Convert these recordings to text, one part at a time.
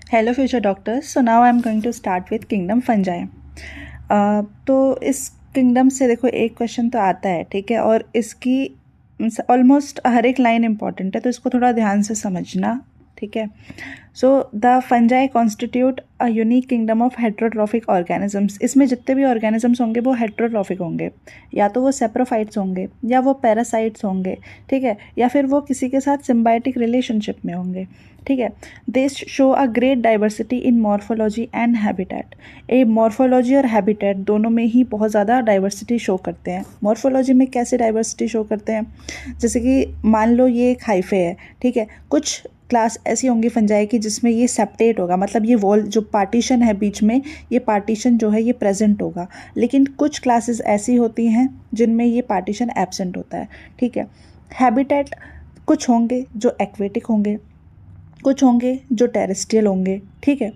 Hello future doctors. So now I am going to start with kingdom fungi. तो इस kingdom से देखो एक क्वेश्चन तो आता है, ठीक है, और इसकी ऑलमोस्ट हर एक लाइन इंपॉर्टेंट है, तो इसको थोड़ा ध्यान से समझना, ठीक है। So the fungi constitute a unique kingdom of heterotrophic organisms. इसमें जितने भी ऑर्गेनिजम्स होंगे वो हेट्रोट्रॉफिक होंगे, या तो वो सेप्रोफाइट्स होंगे या वो पैरासाइट्स होंगे, ठीक है, या फिर वो किसी के साथ सिम्बायोटिक रिलेशनशिप में होंगे, ठीक है। दे show a great diversity in morphology and habitat. ये मॉर्फोलॉजी और हैबिटेट दोनों में ही बहुत ज़्यादा डाइवर्सिटी शो करते हैं। मॉर्फोलॉजी में कैसे डाइवर्सिटी शो करते हैं, जैसे कि मान लो ये एक हाइफे है, ठीक है। कुछ क्लास ऐसी होंगी फंजाई की जिसमें ये सेप्टेट होगा, मतलब ये वॉल जो पार्टीशन है बीच में, ये पार्टीशन जो है ये प्रेजेंट होगा। लेकिन कुछ क्लासेस ऐसी होती हैं जिनमें ये पार्टीशन एब्सेंट होता है, ठीक है। हैबिटेट कुछ होंगे जो एक्वेटिक होंगे, कुछ होंगे जो टेरेस्ट्रियल होंगे, ठीक है।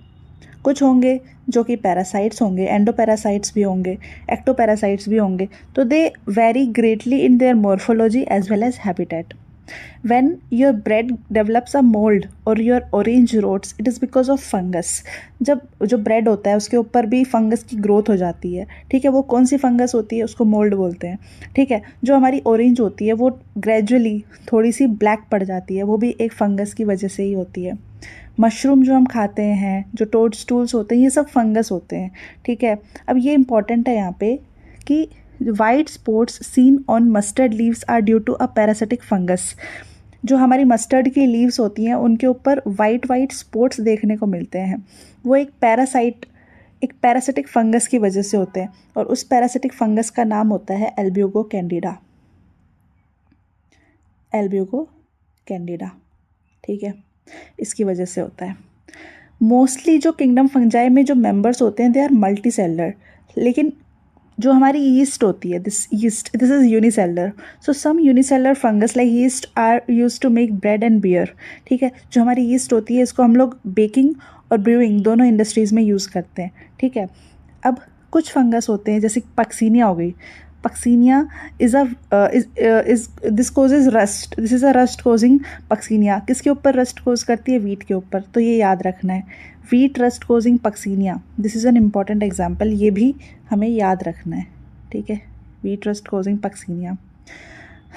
कुछ होंगे जो कि पैरासाइट्स होंगे, एंडोपैरासाइट्स भी होंगे, एक्टोपैरासाइट्स भी होंगे। तो they vary greatly in their morphology as well as habitat. When your bread develops a mold or your orange rots, it is because of fungus. जब जो ब्रेड होता है उसके ऊपर भी फंगस की ग्रोथ हो जाती है, ठीक है। वो कौन सी फंगस होती है, उसको मोल्ड बोलते हैं, ठीक है। जो हमारी ऑरेंज होती है वो ग्रेजुअली थोड़ी सी ब्लैक पड़ जाती है, वो भी एक फंगस की वजह से ही होती है। मशरूम जो हम खाते हैं, जो टोड स्टूल्स होते हैं, ये सब फंगस होते हैं, ठीक है। अब ये इंपॉर्टेंट है यहाँ पे कि white spots seen on mustard leaves are due to a parasitic fungus. जो हमारी मस्टर्ड की लीव्स होती हैं उनके ऊपर वाइट वाइट स्पॉट्स देखने को मिलते हैं, वो एक पैरासिटिक फंगस की वजह से होते हैं, और उस पैरासिटिक फंगस का नाम होता है एल्ब्यूगो कैंडिडा। एल्ब्यूगो कैंडिडा, ठीक है, इसकी वजह से होता है। मोस्टली जो किंगडम फंजाई में जो मेंबर्स होते हैं दे आर मल्टी सेलर, लेकिन जो हमारी यीस्ट होती है, this is unicellular. So some unicellular fungus like yeast are use to make bread and beer, ठीक है। जो हमारी यीस्ट होती है इसको हम लोग बेकिंग और ब्रूइंग दोनों इंडस्ट्रीज़ में यूज़ करते हैं, ठीक है। अब कुछ फंगस होते हैं जैसे पक्सीनिया हो गई। Puccinia is a is this causes rust, this is a rust causing Puccinia. किसके ऊपर रस्ट कोज करती है, वीट के ऊपर, तो ये याद रखना है, wheat rust causing Puccinia. This is an important example, ये भी हमें याद रखना है, ठीक है। Wheat rust causing Puccinia.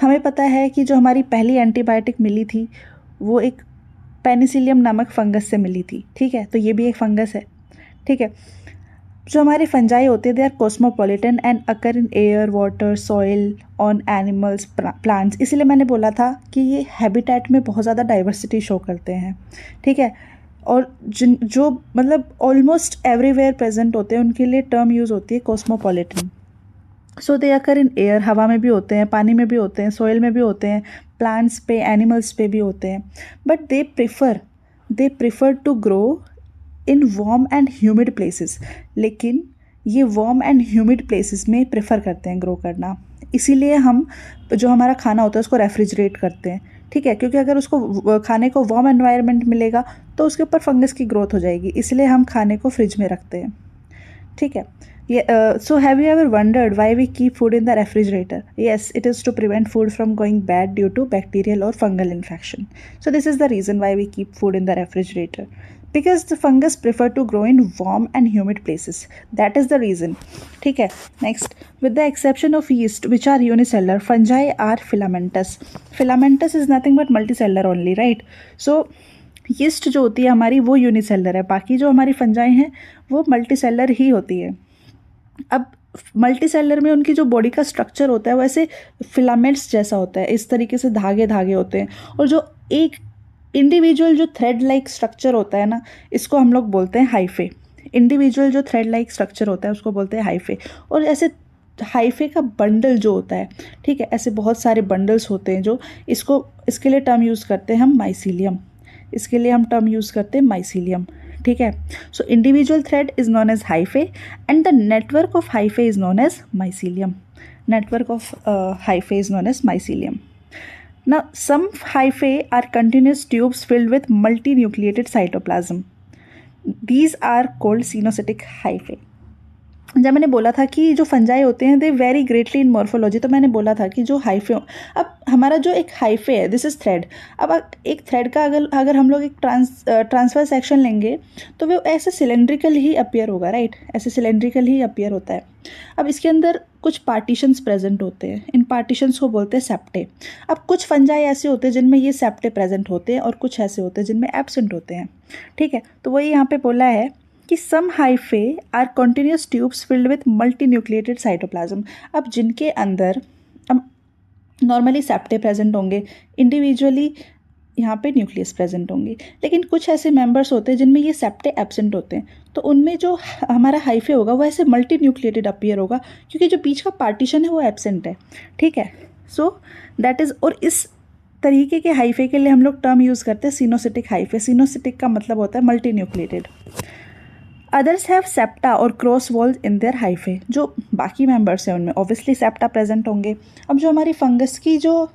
हमें पता है कि जो हमारी पहली एंटीबायोटिक मिली थी वो एक पेनिसिलियम नामक फंगस से मिली थी, ठीक है, तो ये भी एक फंगस है, ठीक है। जो हमारे फंजाई होते हैं they are cosmopolitan and occur in air, water, soil, on animals, plants. इसीलिए मैंने बोला था कि ये हैबिटेट में बहुत ज़्यादा डाइवर्सिटी शो करते हैं, ठीक है। और जिन जो मतलब ऑलमोस्ट एवरीवेयर प्रेजेंट होते हैं उनके लिए टर्म यूज़ होती है cosmopolitan. So they occur in air, हवा में भी होते हैं, पानी में भी होते हैं, सॉइल में भी होते हैं, प्लांट्स पे, एनिमल्स पे भी होते हैं। But they prefer to grow in warm and humid places. लेकिन ये वार्म एंड ह्यूमिड प्लेसेस में प्रेफर करते हैं ग्रो करना। इसीलिए हम जो हमारा खाना होता है उसको रेफ्रिजरेट करते हैं, ठीक है, क्योंकि अगर उसको खाने को वार्म एनवायरनमेंट मिलेगा तो उसके ऊपर फंगस की ग्रोथ हो जाएगी, इसलिए हम खाने को फ्रिज में रखते हैं, ठीक है। So have you ever wondered why we keep food in the refrigerator? Yes, it is to prevent food from going bad due to bacterial or fungal infection. So this is the reason why we keep food in the refrigerator, because the fungus prefer to grow in warm and humid places. That is the reason, ठीक है। Next, with the exception of yeast which are unicellular, fungi are filamentous. Filamentous is nothing but multicellular only, right? So yeast जो होती है हमारी वो unicellular है, बाकी जो हमारी फंजाई हैं वो मल्टीसेलर ही होती है। अब मल्टी सेलर में उनकी जो बॉडी का स्ट्रक्चर होता है वैसे फिलामेंट्स जैसा होता है, इस तरीके से धागे धागे होते हैं, और जो एक इंडिविजुअल जो थ्रेड लाइक स्ट्रक्चर होता है ना, इसको हम लोग बोलते हैं हाइफे। इंडिविजुअल जो थ्रेड लाइक स्ट्रक्चर होता है उसको बोलते हैं हाइफे। और ऐसे हाइफे का बंडल जो होता है, ठीक है, ऐसे बहुत सारे बंडल्स होते हैं जो इसके लिए टर्म यूज़ करते हैं हम माइसीलियम। इसके लिए हम टर्म यूज़ करते हैं माइसीलियम, ठीक है। So individual thread is known as hyphae and the network of hyphae is known as mycelium. Network of hyphae is known as mycelium. Now, some hyphae are continuous tubes filled with multinucleated cytoplasm. These are called cenocytic hyphae. जब मैंने बोला था कि जो fungi होते हैं दे vary greatly इन morphology, तो मैंने बोला था कि जो हाइफे, अब हमारा जो एक हाइफे है दिस इज़ थ्रेड। अब एक थ्रेड का अगर अगर हम लोग एक ट्रांसफर सेक्शन लेंगे तो वो ऐसे सिलेंड्रिकल ही अपीयर होगा, राइट, ऐसे सिलेंड्रिकल ही अपीयर होता है। अब इसके अंदर कुछ पार्टीशंस प्रेजेंट होते हैं, इन पार्टीशंस को बोलते हैं सेप्टे। अब कुछ फंजाई ऐसे होते हैं जिनमें ये सेप्टे प्रेजेंट होते हैं और कुछ ऐसे होते हैं जिनमें एब्सेंट होते हैं, ठीक है। तो वही यहाँ पे बोला है कि some hyphae are continuous tubes filled with multi nucleated cytoplasm. अब जिनके अंदर अब नॉर्मली सेप्टे प्रेजेंट होंगे, इंडिविजुअली यहाँ पे न्यूक्लियस प्रेजेंट होंगे, लेकिन कुछ ऐसे मेंबर्स होते हैं जिनमें ये सेप्टे एब्सेंट होते हैं, तो उनमें जो हमारा हाइफे होगा वो ऐसे मल्टी न्यूक्लिएटेड अपीयर होगा क्योंकि जो बीच का पार्टीशन है वो एब्सेंट है, ठीक है। सो दैट इज़, और इस तरीके के हाइफे के लिए हम लोग टर्म यूज़ करते हैं सिनोसिटिक हाइफे। सिनोसिटिक का मतलब होता है multi nucleated. Others have septa और cross walls in their hyphae. जो बाकी मेंबर्स हैं उनमें ऑब्वियसली सेप्टा प्रेजेंट होंगे। अब जो हमारी फंगस की जो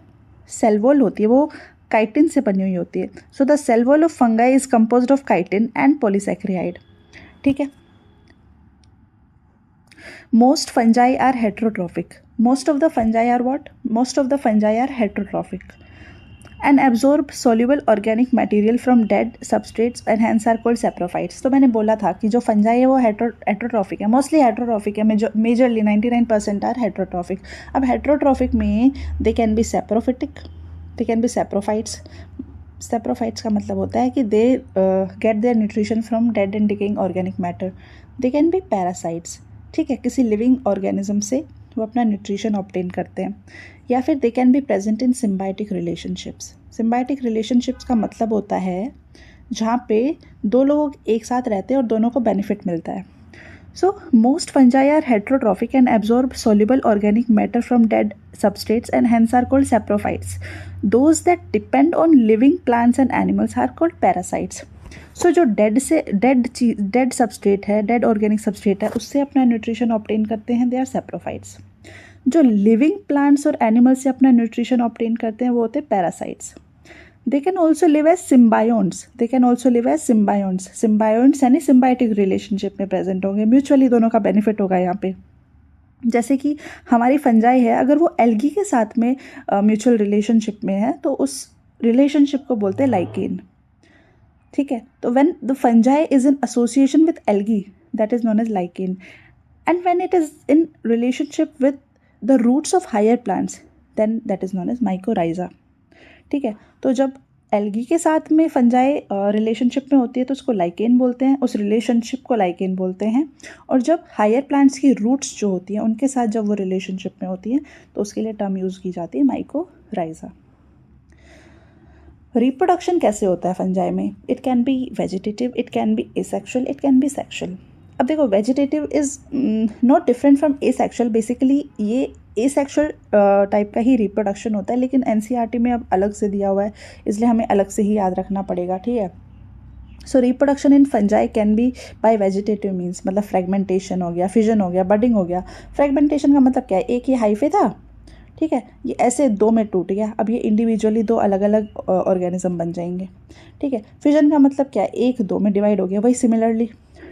सेल वॉल होती है वो काइटिन से बनी हुई होती है। So the cell wall of fungi is composed of chitin and polysaccharide, ठीक है। Most fungi are heterotrophic. Most of the fungi are what? Most of the fungi are heterotrophic and absorb soluble organic material from dead substrates and hence are called saprophytes। तो मैंने बोला था कि जो fungi है वो हेट्रोट्रॉफिक है, mostly heterotrophic है, मेजरली 99% आर हेट्रोट्रॉफिक। अब हेट्रोट्रॉफिक में they can be saprophytic, they can be saprophytes. Saprophytes का मतलब होता है कि they get their nutrition from dead and decaying organic matter. They can be parasites, ठीक है, किसी लिविंग ऑर्गेनिज्म से वो अपना न्यूट्रिशन ऑब्टेन करते हैं। या फिर they can be present in symbiotic relationships. Symbiotic relationships का मतलब होता है जहाँ पे दो लोग एक साथ रहते हैं और दोनों को बेनिफिट मिलता है। So most fungi are heterotrophic and absorb soluble organic matter from dead substrates and hence are called saprophytes. Those that depend on living plants and animals are called parasites. So जो dead substrate है, dead organic substrate है, उससे अपना nutrition obtain करते हैं, they are saprophytes. जो living plants और animals से अपना न्यूट्रिशन ऑब्टेन करते हैं वो होते हैं parasites. They can also live as symbionts, they can also live as symbionts. Symbionts यानी सिम्बायोटिक रिलेशनशिप में प्रेजेंट होंगे, म्यूचुअली दोनों का बेनिफिट होगा यहाँ पे। जैसे कि हमारी फंजाई है, अगर वो एल्गी के साथ में म्यूचुअल रिलेशनशिप में है तो उस रिलेशनशिप को बोलते हैं लाइकेन, ठीक है। तो when the fungi is in association with algae that is known as lichen, and when it is in relationship with the roots of higher plants then that is known as mycorrhiza, ठीक है। तो जब algae के साथ में fungi relationship में होती है तो उसको लाइकेन बोलते हैं, उस रिलेशनशिप को लाइकेन बोलते हैं। और जब हायर प्लांट्स की रूट्स जो होती हैं उनके साथ जब वो रिलेशनशिप में होती हैं तो उसके लिए टर्म यूज़ की जाती है माइकोराइजा। रिप्रोडक्शन कैसे होता है फंजाई में? It can be vegetative, it can be asexual, it can be sexual. अब देखो vegetative is not different from asexual. Basically ये एसेक्सुअल टाइप का ही रिप्रोडक्शन होता है, लेकिन एनसीईआरटी में अब अलग से दिया हुआ है इसलिए हमें अलग से ही याद रखना पड़ेगा, ठीक है। सो reproduction in fungi can be bye vegetative means, मतलब फ्रेगमेंटेशन हो गया, फिजन हो गया, बडिंग हो गया। फ्रेगमेंटेशन का मतलब क्या है? एक ये हाइफे था, ठीक है, ये ऐसे दो में टूट गया, अब ये इंडिविजुअली दो अलग अलग ऑर्गेनिज्म बन जाएंगे, ठीक है। फिजन का मतलब क्या है? एक दो में डिवाइड हो गया, वही सिमिलरली,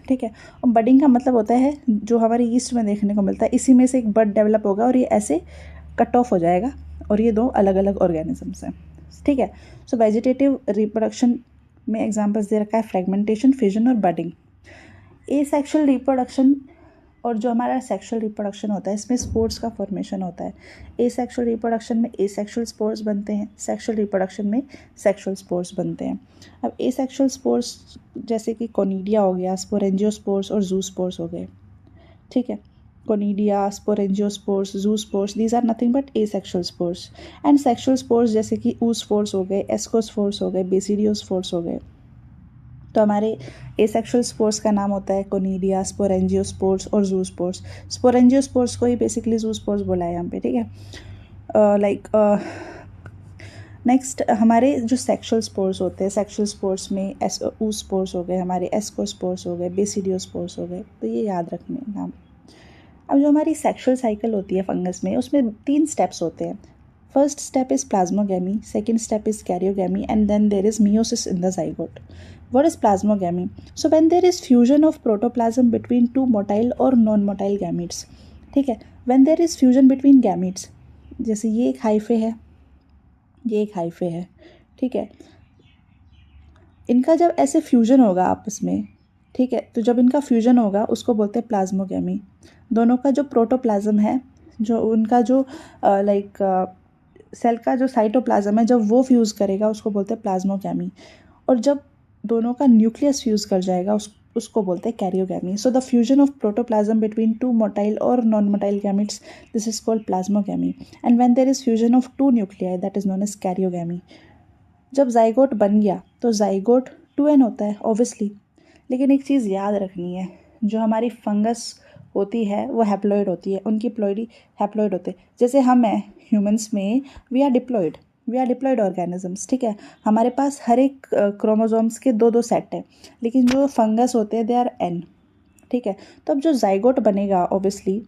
ठीक है। और बडिंग का मतलब होता है जो हमारे ईस्ट में देखने को मिलता है, इसी में से एक बड डेवलप होगा और ये ऐसे कट ऑफ हो जाएगा और ये दो अलग अलग ऑर्गेनिजम्स हैं, ठीक है। सो वेजिटेटिव रिप्रोडक्शन में एग्जांपल्स दे रखा है फ्रेगमेंटेशन, फिजन और बडिंग। एसेक्सुअल रिप्रोडक्शन और जो हमारा सेक्सुअल रिप्रोडक्शन होता है इसमें स्पोर्स का फॉर्मेशन होता है। एसेक्सुअल रिप्रोडक्शन में एसेक्सुअल स्पोर्स बनते हैं, सेक्सुअल रिप्रोडक्शन में सेक्सुअल स्पोर्स बनते हैं। अब एसेक्सुअल स्पोर्स जैसे कि कोनिडिया हो गया, स्पोरेंजियोस्पोर्स और जूस्पोर्स हो गए, ठीक है। Conidia, sporangiospores, zoospores, these are nothing but asexual spores. And sexual spores जैसे कि ऊस्पोर्स हो गए, एस्कोस्पोर्स हो गए, बेसिडियोस्पोर्स हो गए। तो हमारे एसेक्सुअल स्पोर्स का नाम होता है कोनिडिया, स्पोरेंजियोस्पोर्स और जूस्पोर्स। स्पोरेंजियोस्पोर्स को ही बेसिकली जूस्पोर्स बोला है यहाँ पे, ठीक है। नेक्स्ट हमारे जो सेक्सुअल स्पोर्स होते हैं, सेक्सुअल स्पोर्स में ऊस्पोर्स हो गए, हमारे एस्कोस्पोर्स हो गए, बेसिडियोस्पोर्स हो गए, तो ये याद रखने नाम। अब जो हमारी सेक्सुअल साइकिल होती है फंगस में उसमें 3 स्टेप्स होते हैं। First step is plasmogamy, second step is karyogamy and then there is meiosis in the zygote. What is plasmogamy? So when there is fusion of protoplasm between two motile or non-motile gametes, ठीक है, when there is fusion between gametes, जैसे ये एक hyphae है, ये एक hyphae है, ठीक है, इनका जब ऐसे फ्यूजन होगा आपस में, ठीक है, तो जब इनका फ्यूजन होगा उसको बोलते हैं प्लाज्मोगैमी। दोनों का जो प्रोटोप्लाज्म है, जो उनका जो लाइक सेल का जो साइटोप्लाज्म है, जब वो फ्यूज़ करेगा उसको बोलते हैं प्लाज्मोगैमी। और जब दोनों का न्यूक्लियस फ्यूज़ कर जाएगा उसको बोलते हैं karyogamy. So the fusion of protoplasm between two motile और non motile gametes, this is called plasmogamy. And when there is fusion of two nuclei, that is known as karyogamy. जब zygote बन गया तो जाइगोट 2n होता है obviously, लेकिन एक चीज़ याद रखनी है, जो हमारी फंगस होती है वो हैप्लॉइड होती है, उनकी प्लॉइडी हैप्लॉइड होते हैं। जैसे हम हैं ह्यूमंस में, वी आर डिप्लॉइड ऑर्गेनिजम्स, ठीक है, हमारे पास हर एक क्रोमोसोम्स के 2 सेट हैं, लेकिन जो फंगस होते हैं दे आर n, ठीक है। तो अब जो जाइगोट बनेगा ऑब्वियसली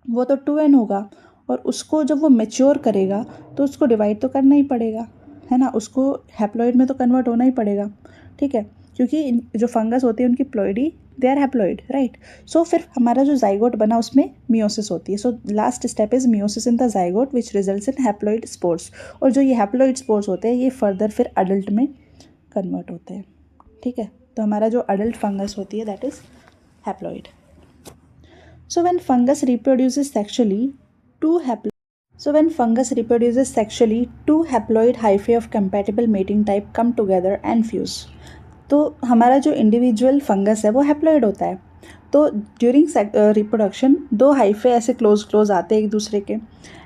वो तो 2n होगा, और उसको जब वो मैच्योर करेगा तो उसको डिवाइड तो करना ही पड़ेगा, है ना, उसको हैप्लॉइड में तो कन्वर्ट होना ही पड़ेगा, ठीक है, क्योंकि जो फंगस होती है उनकी ploidy they are haploid, right. So फिर हमारा जो जाइगोट बना उसमें मियोसिस होती है। So last step is meiosis in the zygote which results in haploid spores. और जो ये हैप्लॉइड स्पोर्स होते हैं ये फर्दर फिर अडल्ट में कन्वर्ट होते हैं, ठीक है। तो हमारा जो अडल्ट फंगस होती है that is haploid. So when fungus reproduces sexually two haploid hyphae of compatible mating type come together and fuse. तो हमारा जो इंडिविजुअल फंगस है वो हैप्लॉइड होता है। तो ड्यूरिंग रिप्रोडक्शन 2 हाइफे ऐसे क्लोज आते हैं एक दूसरे के,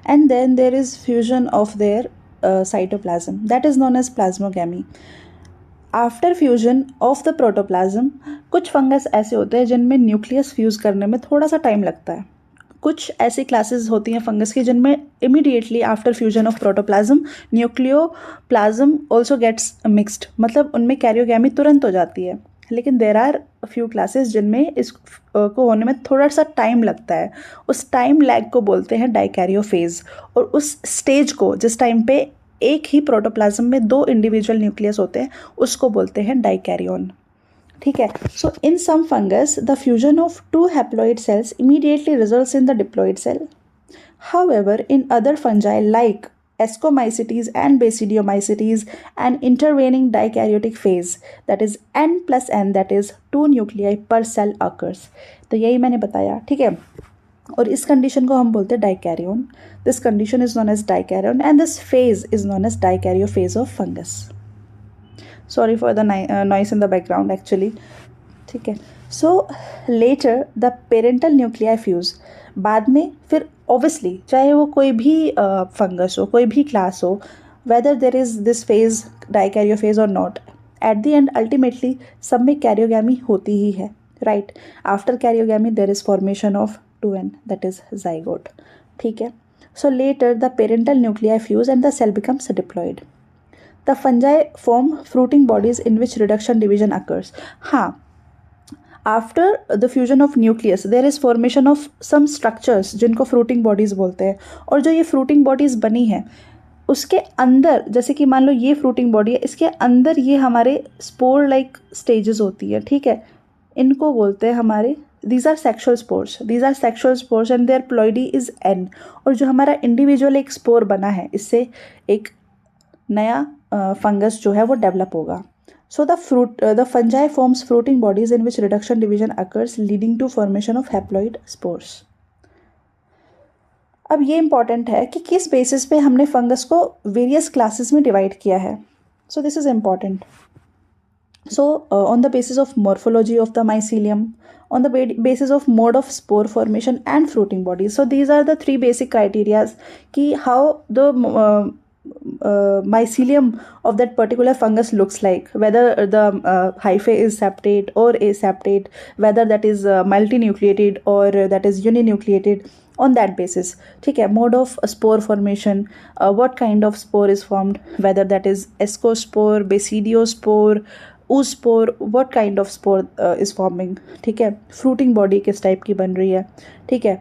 and then there is fusion of their cytoplasm, that is known as plasmogamy. After fusion of the protoplasm, कुछ फंगस ऐसे होते हैं जिनमें न्यूक्लियस फ्यूज़ करने में थोड़ा सा टाइम लगता है। कुछ ऐसी क्लासेस होती हैं फंगस की जिनमें immediately after fusion of protoplasm nucleoplasm also gets mixed, मतलब उनमें कैरियोगैमी तुरंत हो जाती है। लेकिन देर आर फ्यू क्लासेस जिनमें इस को होने में थोड़ा सा टाइम लगता है, उस टाइम लैग को बोलते हैं डाइकैरियोफेज। और उस स्टेज को, जिस टाइम पे एक ही प्रोटोप्लाज्म में 2 इंडिविजुअल न्यूक्लियस होते हैं, उसको बोलते हैं डाइकैरियोन, ठीक है। So in some fungus the fusion of 2 haploid cells immediately results in the diploid cell. However, in other fungi like Ascomycetes and Basidiomycetes, an intervening dikaryotic phase, that is n plus n, that is 2 nuclei per cell occurs. तो यही मैंने बताया, ठीक है। और इस condition को हम बोलते हैं dikaryon. This condition is known as dikaryon and this phase is known as dikaryophase of fungus. Sorry for the noise in the background actually, ठीक है। So later the parental nuclei fuse, बाद में फिर obviously चाहे वो कोई भी fungus हो, कोई भी क्लास हो, whether there is this phase dikaryophase और not, at the end ultimately सब में कैरियोगैमी होती ही है, right. After karyogamy there is formation of 2n, that is zygote, ठीक है। So later the parental nuclei fuse and the cell becomes diploid. The fungi form fruiting bodies in which reduction division occurs. हाँ, after the fusion of nucleus there is formation of some structures जिनको fruiting bodies बोलते हैं। और जो ये fruiting bodies बनी है उसके अंदर, जैसे कि मान लो ये fruiting body है, इसके अंदर ये हमारे spore like stages होती है, ठीक है। इनको बोलते हैं हमारे, these are sexual spores and their ploidy is n. और जो हमारा इंडिविजुअल एक स्पोर बना है, इससे एक नया फंगस जो है वो डेवलप होगा। So the fungi forms fruiting bodies in which reduction division occurs leading to formation of haploid spores. अब ये इंपॉर्टेंट है कि किस बेसिस पे हमने फंगस को वेरियस क्लासेस में डिवाइड किया है। So this is important. So on the basis of morphology of the mycelium, on the basis of mode of spore formation and fruiting bodies. So these are the 3 basic criteria ki how the mycelium of that particular fungus looks like, whether the hyphae is septate or aseptate, whether that is multinucleated or that is uninucleated, on that basis, ठीक है। mode of spore formation, what kind of spore is formed, whether that is ascospore, basidiospore, oospore, what kind of spore is forming, ठीक है। fruiting body किस type की बन रही है, ठीक है।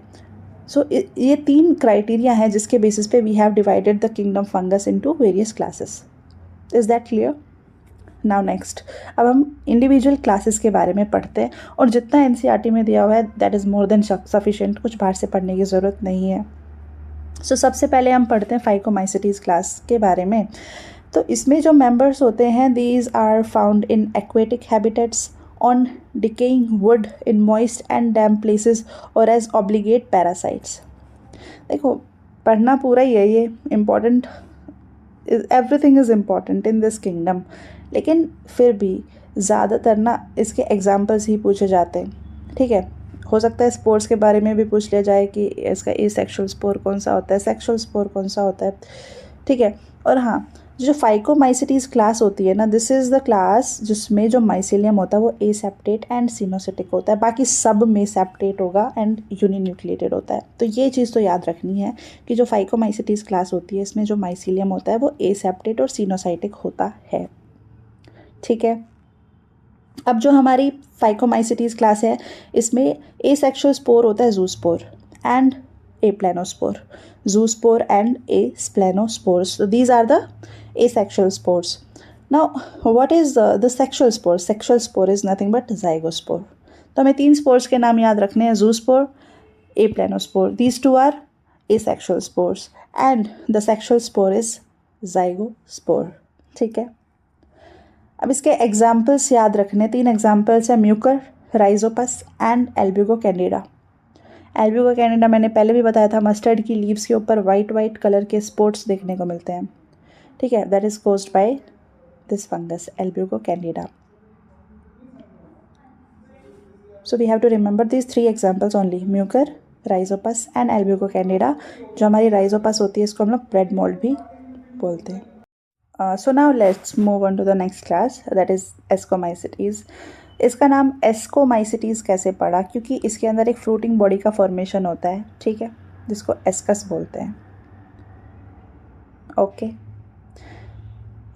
सो ये 3 क्राइटेरिया हैं जिसके बेसिस पे we have divided the kingdom fungus into various classes. Is that clear? Now next, अब हम इंडिविजुअल क्लासेस के बारे में पढ़ते हैं, और जितना एनसीईआरटी में दिया हुआ है that is more than sufficient, कुछ बाहर से पढ़ने की ज़रूरत नहीं है। सो सबसे पहले हम पढ़ते हैं फाइकोमाइसीटीज़ क्लास के बारे में। तो इसमें जो मेंबर्स होते हैं, these are found in aquatic habitats, on decaying wood, in moist and damp places, और एज ऑब्लिगेट पैरासाइट्स। देखो पढ़ना पूरा ही है, ये important, everything is important in this kingdom, लेकिन फिर भी ज़्यादातर ना इसके एग्जाम्पल्स ही पूछे जाते हैं। ठीक है, हो सकता है स्पोर्ट्स के बारे में भी पूछ लिया जाए कि इसका एसेक्सुअल स्पोर कौन सा होता है, सेक्सुअल स्पोर कौन सा होता है। ठीक है, और हाँ, जो फाइकोमाइसीटीज़ क्लास होती है ना, दिस इज़ द क्लास जिसमें जो माइसीलियम होता है वो एसेप्टेट एंड सिनोसिटिक होता है, बाकी सब में सेप्टेट होगा एंड यूनिन्यूक्लिएटेड होता है। तो ये चीज़ तो याद रखनी है कि जो फाइकोमाइसीटीज़ क्लास होती है इसमें जो माइसीलियम होता है वो एसेप्टेट और सिनोसाइटिक होता है। ठीक है, अब जो हमारी फाइकोमाइसीटीज़ क्लास है इसमें एसेक्सुअल स्पोर होता है zoospore and aplanospore, zoospore and aplanospores. So these are the asexual spores. Now what is the sexual spore? Sexual spore is nothing but zygospore. तो हमें 3 स्पोर्स के नाम याद रखने हैं, zoospore, aplanospore, these two are asexual spores and the sexual spore is zygospore. ठीक है, अब इसके एग्जाम्पल्स याद रखने, 3 एग्जाम्पल्स हैं, Mucor, rhizopus and albugo Candida. Albugo Candida मैंने पहले भी बताया था, मस्टर्ड की लीव्स के ऊपर वाइट कलर के स्पॉट्स देखने को मिलते हैं। ठीक है, that is caused by this fungus albugo candida. So we have to remember this 3 examples only, mucor, rhizopus and albugo candida. जो हमारी राइजोपस होती है इसको हम लोग ब्रेड मोल्ड भी बोलते हैं। So now let's move on to the next class, that is एस्कोमाइसीटीज़। इसका नाम एस्कोमाइसीटीज़ कैसे पड़ा, क्योंकि इसके अंदर एक फ्रूटिंग बॉडी का फॉर्मेशन होता है, ठीक है, जिसको एस्कस बोलते हैं। ओके,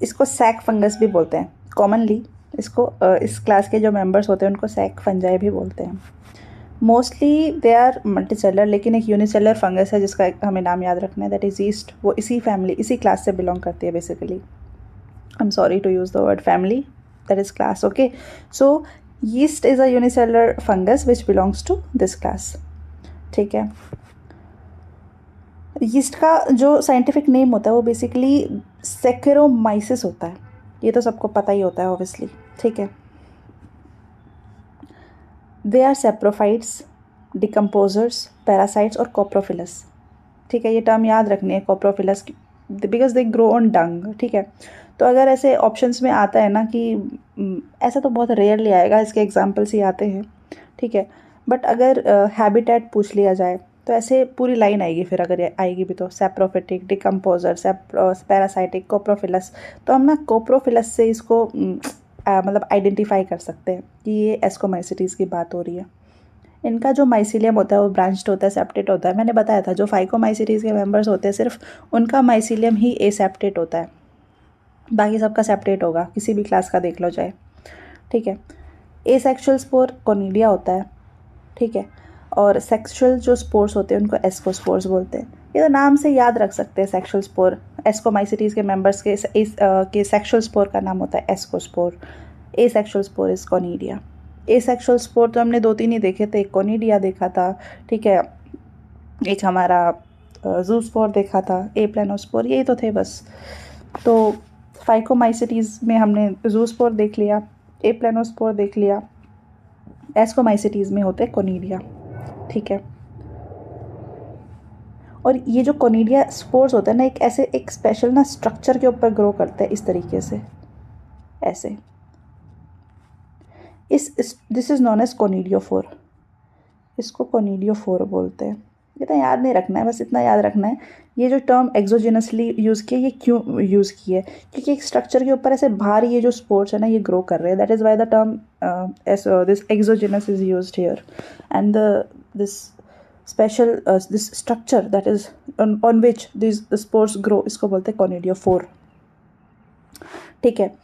इसको सैक फंगस भी बोलते हैं कॉमनली। इसको इस क्लास के जो मेंबर्स होते हैं उनको सैक फंजाई भी बोलते हैं। मोस्टली दे आर मल्टीसेलर, लेकिन एक यूनिसेलर फंगस है जिसका हमें नाम याद रखना है, दैट इज़ यीस्ट। वो इसी फैमिली, इसी क्लास से बिलोंग करती है basically. I am sorry to use the word family, that is class. Okay, so yeast is a unicellular fungus which belongs to this class. ठीक है, यीस्ट का जो साइंटिफिक नेम होता है वो बेसिकली सेकेरोमाइसिस होता है, ये तो सबको पता ही होता है ऑब्वियसली। ठीक है, they are saprophytes, decomposers, parasites और कोप्रोफिलस। ठीक है, ये टर्म याद रखनी है, coprophilous, because they grow on dung. ठीक है, तो अगर ऐसे ऑप्शंस में आता है ना कि ऐसा तो बहुत रेयरली आएगा, इसके एग्जाम्पल्स ही आते हैं। ठीक है, बट अगर हैबिटेट पूछ लिया जाए तो ऐसे पूरी लाइन आएगी, फिर अगर आएगी भी तो सैप्रोफिटिक, डिकम्पोजर, पैरासाइटिक, कोप्रोफिलस। तो हम ना कोप्रोफिलस से इसको मतलब आइडेंटिफाई कर सकते हैं कि ये एस्कोमाइसीटीज़ की बात हो रही है। इनका जो माइसीलियम होता है वो ब्रांच्ड होता है, सेप्टेट होता है। मैंने बताया था जो फाइकोमाइसीटीज़ के मेंबर्स होते हैं सिर्फ उनका माइसीलियम ही एसेप्टेट होता है, बाकी सबका सेप्टेट होगा, किसी भी क्लास का देख लो चाहे। ठीक है, एसेक्सुअल स्पोर कोनिडिया होता है। ठीक है, और सेक्सुअल जो स्पोर्स होते हैं उनको एस्कोस्पोर्स बोलते हैं। ये तो नाम से याद रख सकते हैं, सेक्सुअल स्पोर। एस्कोमाइसीटीज़ के मेंबर्स के सेक्सुअल स्पोर का नाम होता है ascospore, asexual spore is conidia. Asexual spore तो हमने 2-3 ही देखे थे, एक कोनिडिया देखा था, ठीक है, एक हमारा जूस्पोर देखा था, एप्लेनोस्पोर, यही तो थे बस। तो फाइकोमाइसीटीज़ में हमने जूस्पोर देख लिया, एप्लेनोस्पोर देख लिया, एस्कोमाइसीटीज़ में होते कोनिडिया। ठीक है, और ये जो कोनिडिया स्पोर्स होते हैं ना, एक ऐसे एक स्पेशल ना स्ट्रक्चर के ऊपर ग्रो करते हैं इस तरीके से, ऐसे। This is known as conidiophore, इसको कोनिडियोफोर बोलते हैं। इतना याद नहीं रखना है, बस इतना याद रखना है ये जो टर्म एक्सोजिनसली यूज़ किया, ये क्यों यूज़ किया है, क्योंकि एक स्ट्रक्चर के ऊपर ऐसे बाहर ये जो स्पोर्स है ना ये ग्रो कर रहे हैं, that is why the term this exogenous is used here. And this special this structure that is on which this spores grow, इसको बोलते हैं कोनिडियोफोर। ठीक है,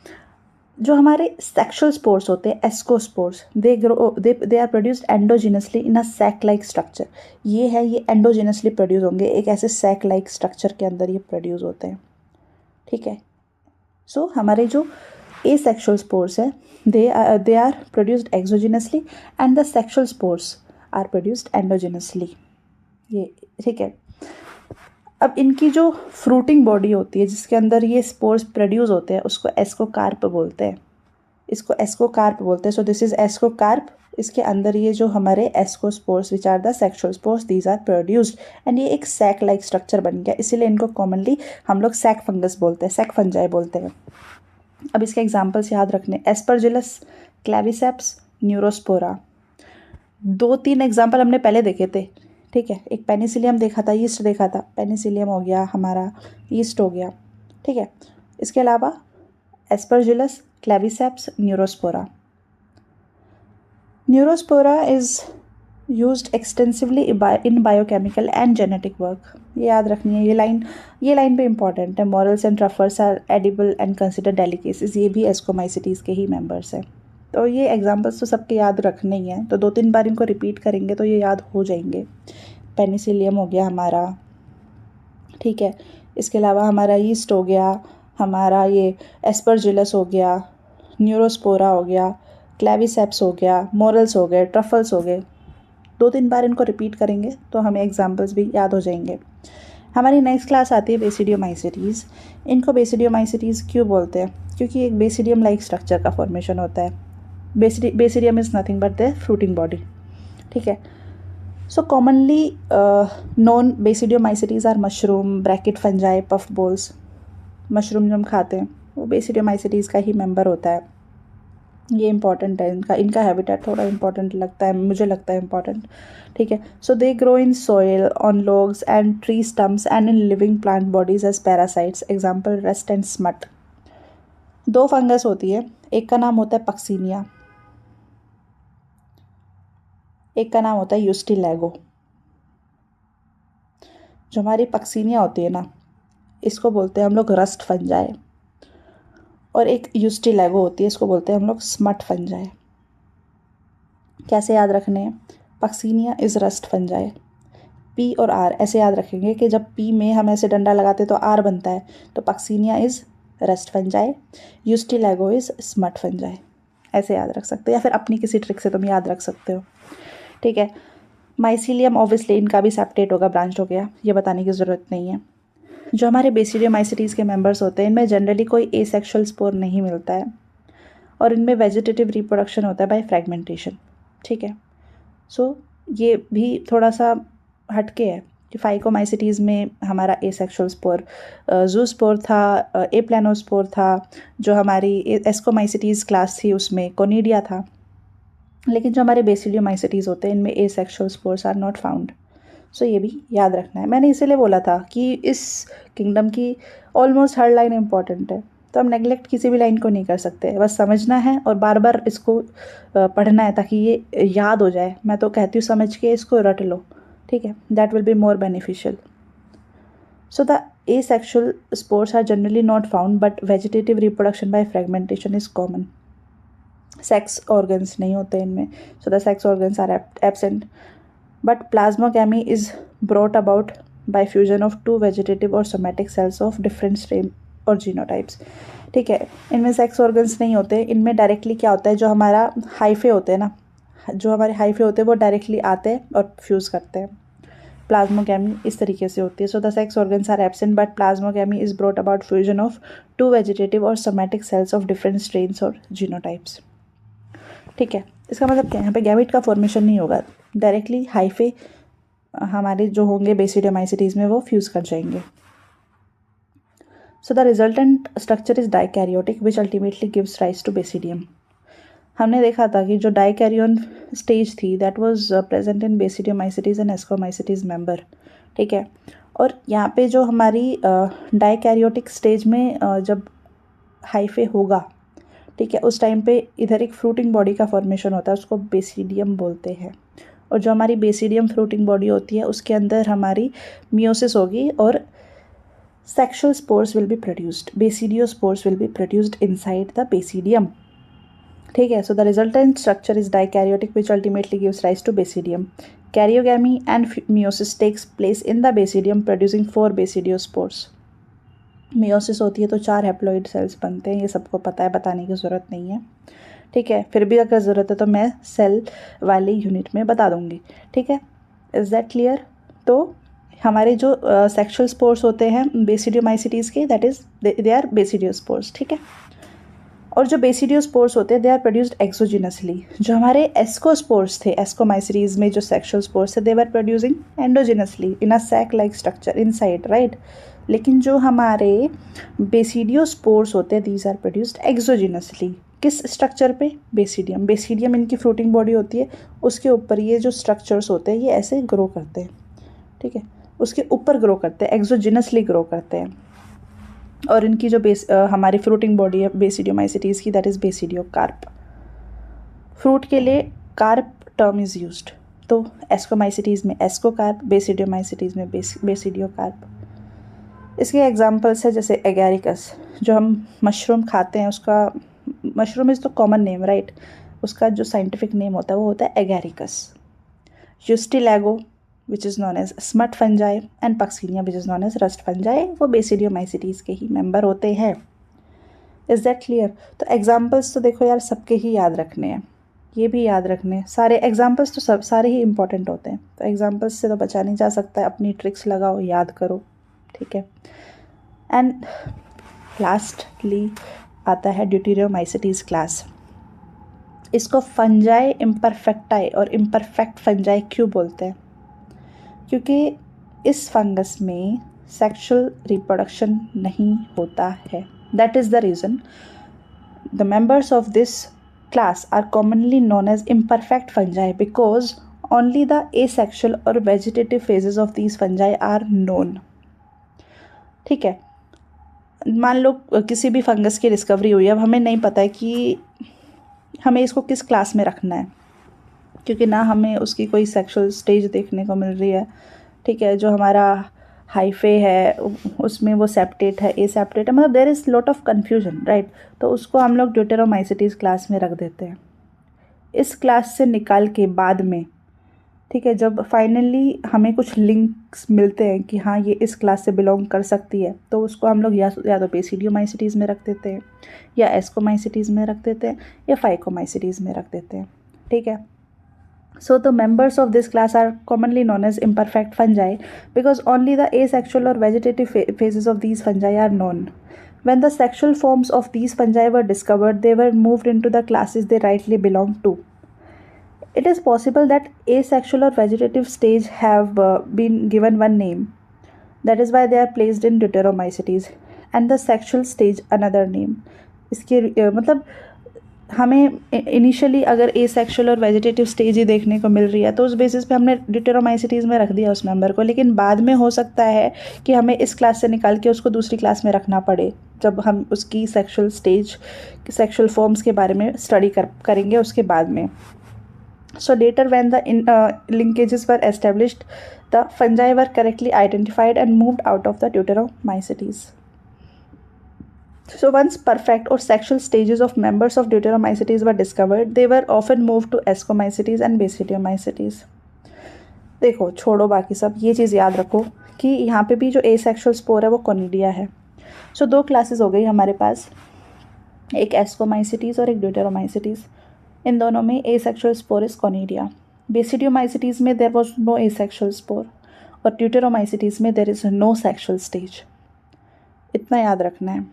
जो हमारे सेक्सुअल स्पोर्स होते हैं ascospores, they are produced endogenously in a sac like structure. ये है, ये एंडोजिनसली प्रोड्यूस होंगे, एक ऐसे सैक लाइक स्ट्रक्चर के अंदर ये प्रोड्यूस होते हैं। ठीक है, सो हमारे जो एसेक्सुअल स्पोर्स है, they are produced exogenously and the sexual spores are produced endogenously. ये ठीक है। अब इनकी जो फ्रूटिंग बॉडी होती है जिसके अंदर ये स्पोर्स प्रोड्यूस होते हैं उसको एस्कोकार्प बोलते हैं, इसको एस्कोकार्प बोलते हैं। So this is ascocarp. इसके अंदर ये जो हमारे ascospores which are the sexual spores these are produced and ये एक सैक लाइक स्ट्रक्चर बन गया, इसीलिए इनको कॉमनली हम लोग सैक फंगस बोलते हैं, सैक फंजाई बोलते हैं। अब इसके एग्जाम्पल्स याद रखने, एस्परजिलस, क्लेविसेप्स, न्यूरोस्पोरा। 2-3 एग्जाम्पल हमने पहले देखे थे, ठीक है। एक पेनिसिलियम देखा था, यीस्ट देखा था, पेनिसिलियम हो गया हमारा, यीस्ट हो गया, ठीक है। इसके अलावा Aspergillus, Claviceps, Neurospora. Neurospora is used extensively in biochemical and genetic work. ये याद रखनी है, ये लाइन पे इंपॉर्टेंट है। Morels and truffles are edible and consider delicacies, ये भी एस्कोमाइसिटीज़ के ही मेंबर्स हैं। तो ये एग्जांपल्स तो सबके याद रखने ही हैं, तो 2-3 बार इनको रिपीट करेंगे तो ये याद हो जाएंगे। पेनिसिलियम हो गया हमारा, ठीक है। इसके अलावा हमारा यीस्ट हो गया, हमारा ये एस्परजिलस हो गया, न्यूरोस्पोरा हो गया, क्लेविसेप्स हो गया, मोरल्स हो गए, ट्रफल्स हो गए। 2-3 बार इनको रिपीट करेंगे तो हमें एग्जाम्पल्स भी याद हो जाएंगे। हमारी नेक्स्ट क्लास आती है बेसिडियोमाइसिटीज़। इनको बेसिडियोमाइसिटीज़ क्यों बोलते हैं? क्योंकि एक बेसिडियम लाइक स्ट्रक्चर का फॉर्मेशन होता है। Basidium is nothing but the fruiting body, ठीक है। So commonly known basidiomycetes are mushroom, bracket fungi, puff balls. Mushroom जो हम खाते हैं वो बेसिडियोमाइसिटीज़ का ही मेंबर होता है। ये इंपॉर्टेंट है, इनका हैबिटेट थोड़ा इंपॉर्टेंट लगता है, मुझे लगता है इंपॉर्टेंट, ठीक है। So they grow in soil, on logs and tree stumps and in living plant bodies as parasites. Example rust and smut. 2 fungus होती है, एक का नाम होता है पक्सीनिया, एक का नाम होता है यूस्टिलैगो। जो हमारी पक्सीनिया होती है ना, इसको बोलते हैं हम लोग रस्ट फंजाई, और एक यूस्टिलैगो होती है, इसको बोलते हैं हम लोग स्मट फंजाई। कैसे याद रखने हैं? Puccinia is rust fungi, P और आर ऐसे याद रखेंगे कि जब पी में हम ऐसे डंडा लगाते तो आर बनता है, तो Puccinia is rust fungi, Ustilago is smut fungi, ऐसे याद रख सकते हो, या फिर अपनी किसी ट्रिक से तुम याद रख सकते हो, ठीक है। माइसीलियम ऑब्वियसली इनका भी सेप्टेट होगा, ब्रांच हो गया, ये बताने की ज़रूरत नहीं है। जो हमारे बेसिडियोमाइसिटीज़ के मेंबर्स होते हैं इनमें जनरली कोई एसेक्सुअल स्पोर नहीं मिलता है, और इनमें वेजिटेटिव रिप्रोडक्शन होता है बाय फ्रेगमेंटेशन, ठीक है। सो ये भी थोड़ा सा हटके है कि फाइकोमाइसिटीज़ में हमारा एसेक्सुअल स्पोर जूस्पोर था, एप्लानोस्पोर था। जो हमारी एस्कोमाइसिटीज़ क्लास थी उसमें कोनिडिया था। लेकिन जो हमारे बेसिडियोमाइसिटीज़ होते हैं इनमें asexual spores are not found. So ये भी याद रखना है। मैंने इसीलिए बोला था कि इस किंगडम की ऑलमोस्ट हर लाइन इंपॉर्टेंट है, तो हम नेगलेक्ट किसी भी लाइन को नहीं कर सकते, बस समझना है और बार बार इसको पढ़ना है ताकि ये याद हो जाए। मैं तो कहती हूँ समझ के इसको रट लो, ठीक है, that will be more beneficial. So the asexual spores are generally not found but vegetative reproduction by fragmentation is common. Sex organs नहीं होते इनमें, so the sex organs are absent, but plasmogamy is brought about by fusion of 2 vegetative or somatic cells of different strain और genotypes, ठीक है। इनमें sex organs नहीं होते, इनमें डायरेक्टली क्या होता है, जो हमारा हाइफे होते हैं ना, जो हमारे हाइफे होते हैं वो डायरेक्टली आते हैं और फ्यूज़ करते हैं। प्लाज्मोगैमी इस तरीके से होती है। So the sex organs are absent but plasmogamy is brought about fusion of 2 vegetative और somatic cells of different strains और जीनोटाइप्स, ठीक है। इसका मतलब क्या है, यहाँ पे गैमेट का फॉर्मेशन नहीं होगा, डायरेक्टली हाइफे हमारे जो होंगे बेसिडियोमाइसिटीज़ में वो फ्यूज़ कर जाएंगे। So the resultant structure is dikaryotic which ultimately gives rise to basidium. हमने देखा था कि जो डाइकैरियन स्टेज थी that was present in basidiomycetes and ascomycetes member, ठीक है। और यहाँ पे जो हमारी डाइकैरियोटिक स्टेज में जब हाइफे होगा, ठीक है, उस टाइम पे इधर एक फ्रूटिंग बॉडी का फॉर्मेशन होता है, उसको बेसिडियम बोलते हैं। और जो हमारी बेसिडियम फ्रूटिंग बॉडी होती है उसके अंदर हमारी मियोसिस होगी और sexual spores will be produced, basidiospores will be produced inside the basidium, ठीक है। So the resultant structure is dikaryotic which ultimately gives rise to basidium. Karyogamy and meiosis takes place in the basidium producing 4 basidiospores. Meiosis होती है तो 4 haploid cells बनते हैं, ये सबको पता है, बताने की ज़रूरत नहीं है, ठीक है। फिर भी अगर ज़रूरत है तो मैं सेल वाली यूनिट में बता दूँगी, ठीक है। Is that clear? तो हमारे जो सेक्शुअल स्पोर्स होते हैं बेसिडियोमाइसिटीज़ के, that is they are basidiospores, ठीक है। और जो बेसिडियोस्पोर्स होते हैं दे आर प्रोड्यूस्ड एक्सोजिनसली। जो हमारे एस्कोस्पोर्स थे, एस्कोमाइसिटीज़ में जो सेक्शुअल स्पोर्स थे, they were producing endogenously in a sac like structure inside, right. लेकिन जो हमारे बेसिडियोस्पोर्स होते हैं दीज आर प्रोड्यूस्ड एक्सोजिनसली। किस स्ट्रक्चर पे? बेसिडियम। बेसिडियम इनकी फ्रूटिंग बॉडी होती है, उसके ऊपर ये जो स्ट्रक्चर्स होते हैं ये ऐसे ग्रो करते हैं, ठीक है, उसके ऊपर ग्रो करते हैं, एक्सोजिनसली ग्रो करते हैं। और इनकी जो हमारी फ्रूटिंग बॉडी है बेसिडियोमाइसिटीज़ की, दैट इज़ बेसिडियोकार्प। फ्रूट के लिए कार्प टर्म इज़ यूज्ड, तो एस्कोमाइसिटीज़ में एस्कोकार्प, बेसिडियोमाइसिटीज़ में बेसिडियोकार्प। इसके एग्जांपल्स है जैसे एगैरिकस, जो हम मशरूम खाते हैं उसका, mushroom is the common name, right, उसका जो साइंटिफिक नेम होता है वो होता है एगैरिकस। यूस्टिलैगो which is known as smut fungi and Puccinia which is known as rust fungi, वो बेसिडियोमाइसिटीज़ के ही मेंबर होते हैं। Is that clear? तो एग्जाम्पल्स तो देखो यार सबके ही याद रखने हैं, ये भी याद रखने हैं, सारे एग्जाम्पल्स तो सब सारे ही इंपॉर्टेंट होते हैं, तो एग्जाम्पल्स से तो बचा नहीं जा सकता है, अपनी ट्रिक्स लगाओ, याद करो, ठीक है। एंड लास्टली आता है ड्यूटेरियोमाइसिटीज़ क्लास। इसको फंजाई इम्परफेक्टाई और इम्परफेक्ट फंजाई क्यों बोलते हैं? क्योंकि इस फंगस में सेक्सुअल रिप्रोडक्शन नहीं होता है। That is the reason the members of this class are commonly known as imperfect fungi, because only the asexual और vegetative phases of these fungi are known, ठीक है। मान लो किसी भी फंगस की डिस्कवरी हुई, अब हमें नहीं पता है कि हमें इसको किस क्लास में रखना है, क्योंकि ना हमें उसकी कोई सेक्सुअल स्टेज देखने को मिल रही है, ठीक है। जो हमारा हाइफे है उसमें वो सेप्टेट है, ए सेप्टेट है, मतलब there is lot of confusion, right. तो उसको हम लोग ड्यूटेरोमाइसिटीज़ क्लास में रख देते हैं। इस क्लास से निकाल के बाद में, ठीक है, जब फाइनली हमें कुछ लिंक्स मिलते हैं कि हाँ ये इस क्लास से बिलोंग कर सकती है, तो उसको हम लोग या तो बेसिडियोमाइसिटीज़ में रख देते हैं, या एस्कोमाइसिटीज़ में रख देते हैं, या फाइकोमाइसिटीज़ में रख देते हैं, ठीक है। So the members of this class are commonly known as imperfect fungi because only the asexual or vegetative phases of these fungi are known. When the sexual forms of these fungi were discovered, they were moved into the classes they rightly belong to. It is possible that asexual or vegetative stage have been given one name. That is why they are placed in deuteromycetes, and the sexual stage another name. इसके मतलब हमें initially अगर asexual और vegetative stage ही देखने को मिल रही है तो उस बेसिस पे हमने ड्यूटेरोमाइसिटीज़ में रख दिया उस मेंबर को, लेकिन बाद में हो सकता है कि हमें इस क्लास से निकाल के उसको दूसरी क्लास में रखना पड़े जब हम उसकी सेक्सुअल स्टेज, सेक्सुअल फॉर्म्स के बारे में स्टडी करेंगे उसके बाद में। So later when the linkages were established, the fungi were correctly identified and moved out of the deuteromycetes. So once perfect or sexual stages of members of deuteromycetes were discovered, they were often moved to ascomycetes and basidiomycetes. देखो छोड़ो बाकी सब, ये चीज़ याद रखो कि यहाँ पे भी जो एसेक्सुअल स्पोर है वो कोनिडिया है। सो दो क्लासेस हो गई हमारे पास, एक एस्कोमाइसिटीज़ और एक ड्यूटेरोमाइसिटीज़। इन दोनों में asexual spore is conidia. Basidiomycetes में there was no asexual spore और ड्यूटेरोमाइसिटीज़ में there is no sexual stage. इतना याद रखना है,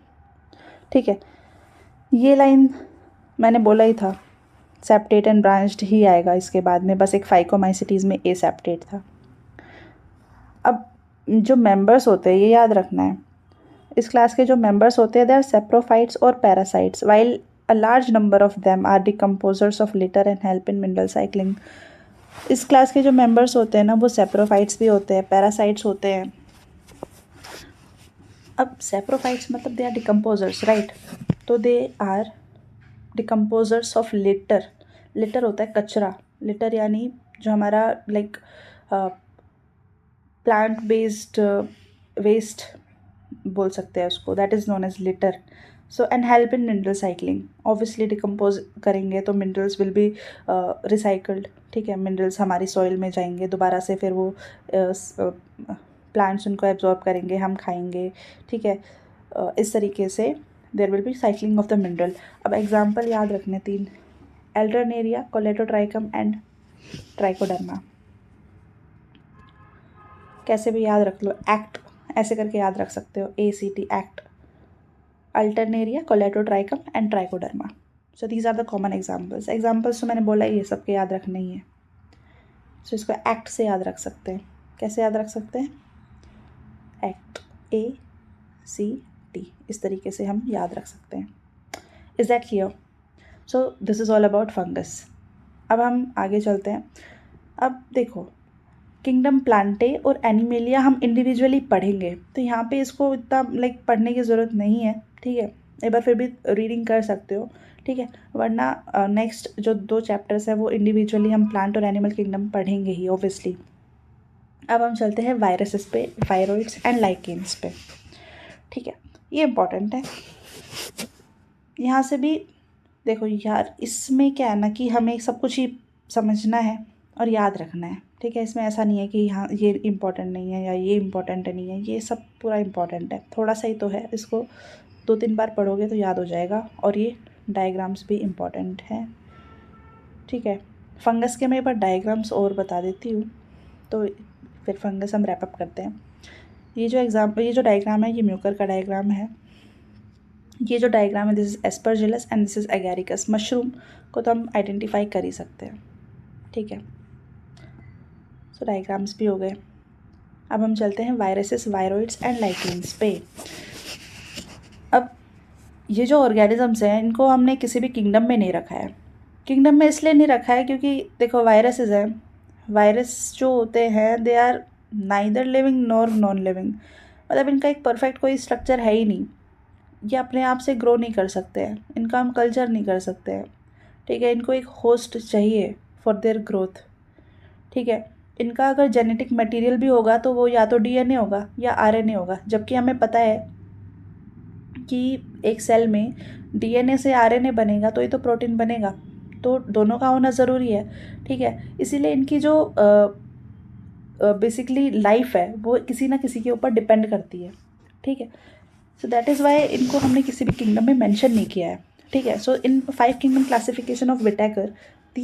ठीक है। ये लाइन मैंने बोला ही था, सेप्टेट एंड ब्रांच्ड ही आएगा इसके बाद में, बस एक फाइकोमाइसिटीज़ में ए सेप्टेट था। अब जो मेंबर्स होते हैं ये याद रखना है, इस क्लास के जो मेंबर्स होते हैं दे आर सेप्रोफाइट्स और parasites, while a large number of them are decomposers of litter and help in mineral cycling. इस क्लास के जो मेंबर्स होते हैं ना वो सेप्रोफाइट्स भी होते हैं, पैरासाइट्स होते हैं। अब सेप्रोफाइट्स मतलब दे आर डिकम्पोजर्स, राइट, तो they are decomposers of litter. Litter होता है कचरा, लिटर यानी जो हमारा लाइक प्लांट बेस्ड वेस्ट बोल सकते हैं उसको, that is known as litter. So and help in mineral cycling, obviously decompose करेंगे तो मिनरल्स विल बी रिसाइकल्ड, ठीक है, मिनरल्स हमारी सॉइल में जाएंगे दोबारा से, फिर वो प्लांट्स उनको एब्जॉर्ब करेंगे, हम खाएंगे, ठीक है। इस तरीके से there will be cycling of the mineral. अब एग्जाम्पल याद रखने 3, एल्टरनेरिया, कोलेटोट्राइकम एंड ट्राइकोडर्मा। कैसे भी याद रख लो, एक्ट ऐसे करके याद रख सकते हो, ACT act, alternaria, colletotrichum and trichoderma. So these are the common examples. Examples तो मैंने बोला ही है, सबके याद रखने ही है। सो इसको एक्ट से याद रख सकते हैं। कैसे याद रख सकते हैं? एक्ट, ACT, इस तरीके से हम याद रख सकते हैं। Is that clear? So this is all about fungus. अब हम आगे चलते हैं। अब देखो, किंगडम प्लांटे और एनिमेलिया हम इंडिविजुअली पढ़ेंगे, तो यहाँ पे इसको इतना पढ़ने की ज़रूरत नहीं है, ठीक है। एक बार फिर भी रीडिंग कर सकते हो, ठीक है, वरना नेक्स्ट जो 2 चैप्टर्स है वो इंडिविजुअली हम प्लांट और एनिमल किंगडम पढ़ेंगे ही ऑब्वियसली। अब हम चलते हैं वायरसेस पे, वायरोइड्स एंड लाइकेन्स पे, ठीक है। ये इम्पॉर्टेंट है। यहाँ से भी देखो यार, इसमें क्या है ना कि हमें सब कुछ ही समझना है और याद रखना है, ठीक है। इसमें ऐसा नहीं है कि हाँ ये इम्पोर्टेंट नहीं है या ये इम्पोर्टेंट नहीं है, ये सब पूरा इम्पोर्टेंट है। थोड़ा सा ही तो है, इसको 2-3 बार पढ़ोगे तो याद हो जाएगा। और ये डायग्राम्स भी इम्पोर्टेंट हैं, ठीक है। फंगस के मैं एक बार डायग्राम्स और बता देती हूँ, तो फिर फंगस हम रैपअप करते हैं। ये जो डायग्राम है, ये म्यूकर का डायग्राम है। ये जो डायग्राम है, this is Aspergillus and this is एगैरिकस। Mushroom को तो हम आइडेंटिफाई कर ही सकते हैं, ठीक है। सो डायग्राम्स भी हो गए। अब हम चलते हैं वायरसेस, वायरोइड्स एंड लाइकेन्स पे। अब ये जो ऑर्गेनिजम्स हैं, इनको हमने किसी भी किंगडम में नहीं रखा है। किंगडम में इसलिए नहीं रखा है क्योंकि देखो, वायरसेस हैं, वायरस जो होते हैं they are neither living nor non living. मतलब इनका एक परफेक्ट कोई स्ट्रक्चर है ही नहीं, ये अपने आप से ग्रो नहीं कर सकते हैं, इनका हम कल्चर नहीं कर सकते हैं, ठीक है। इनको एक होस्ट चाहिए फॉर देयर ग्रोथ, ठीक है। इनका अगर जेनेटिक मटेरियल भी होगा तो वो या तो DNA होगा या RNA होगा, जबकि हमें पता है कि एक सेल में DNA से RNA बनेगा तो ये तो प्रोटीन बनेगा, तो दोनों का होना ज़रूरी है, ठीक है। इसीलिए इनकी जो बेसिकली लाइफ है वो किसी ना किसी के ऊपर डिपेंड करती है, ठीक है। सो दैट इज़ वाई इनको हमने किसी भी किंगडम में मेंशन नहीं किया है, ठीक है। So in 5 kingdom classification of Whittaker,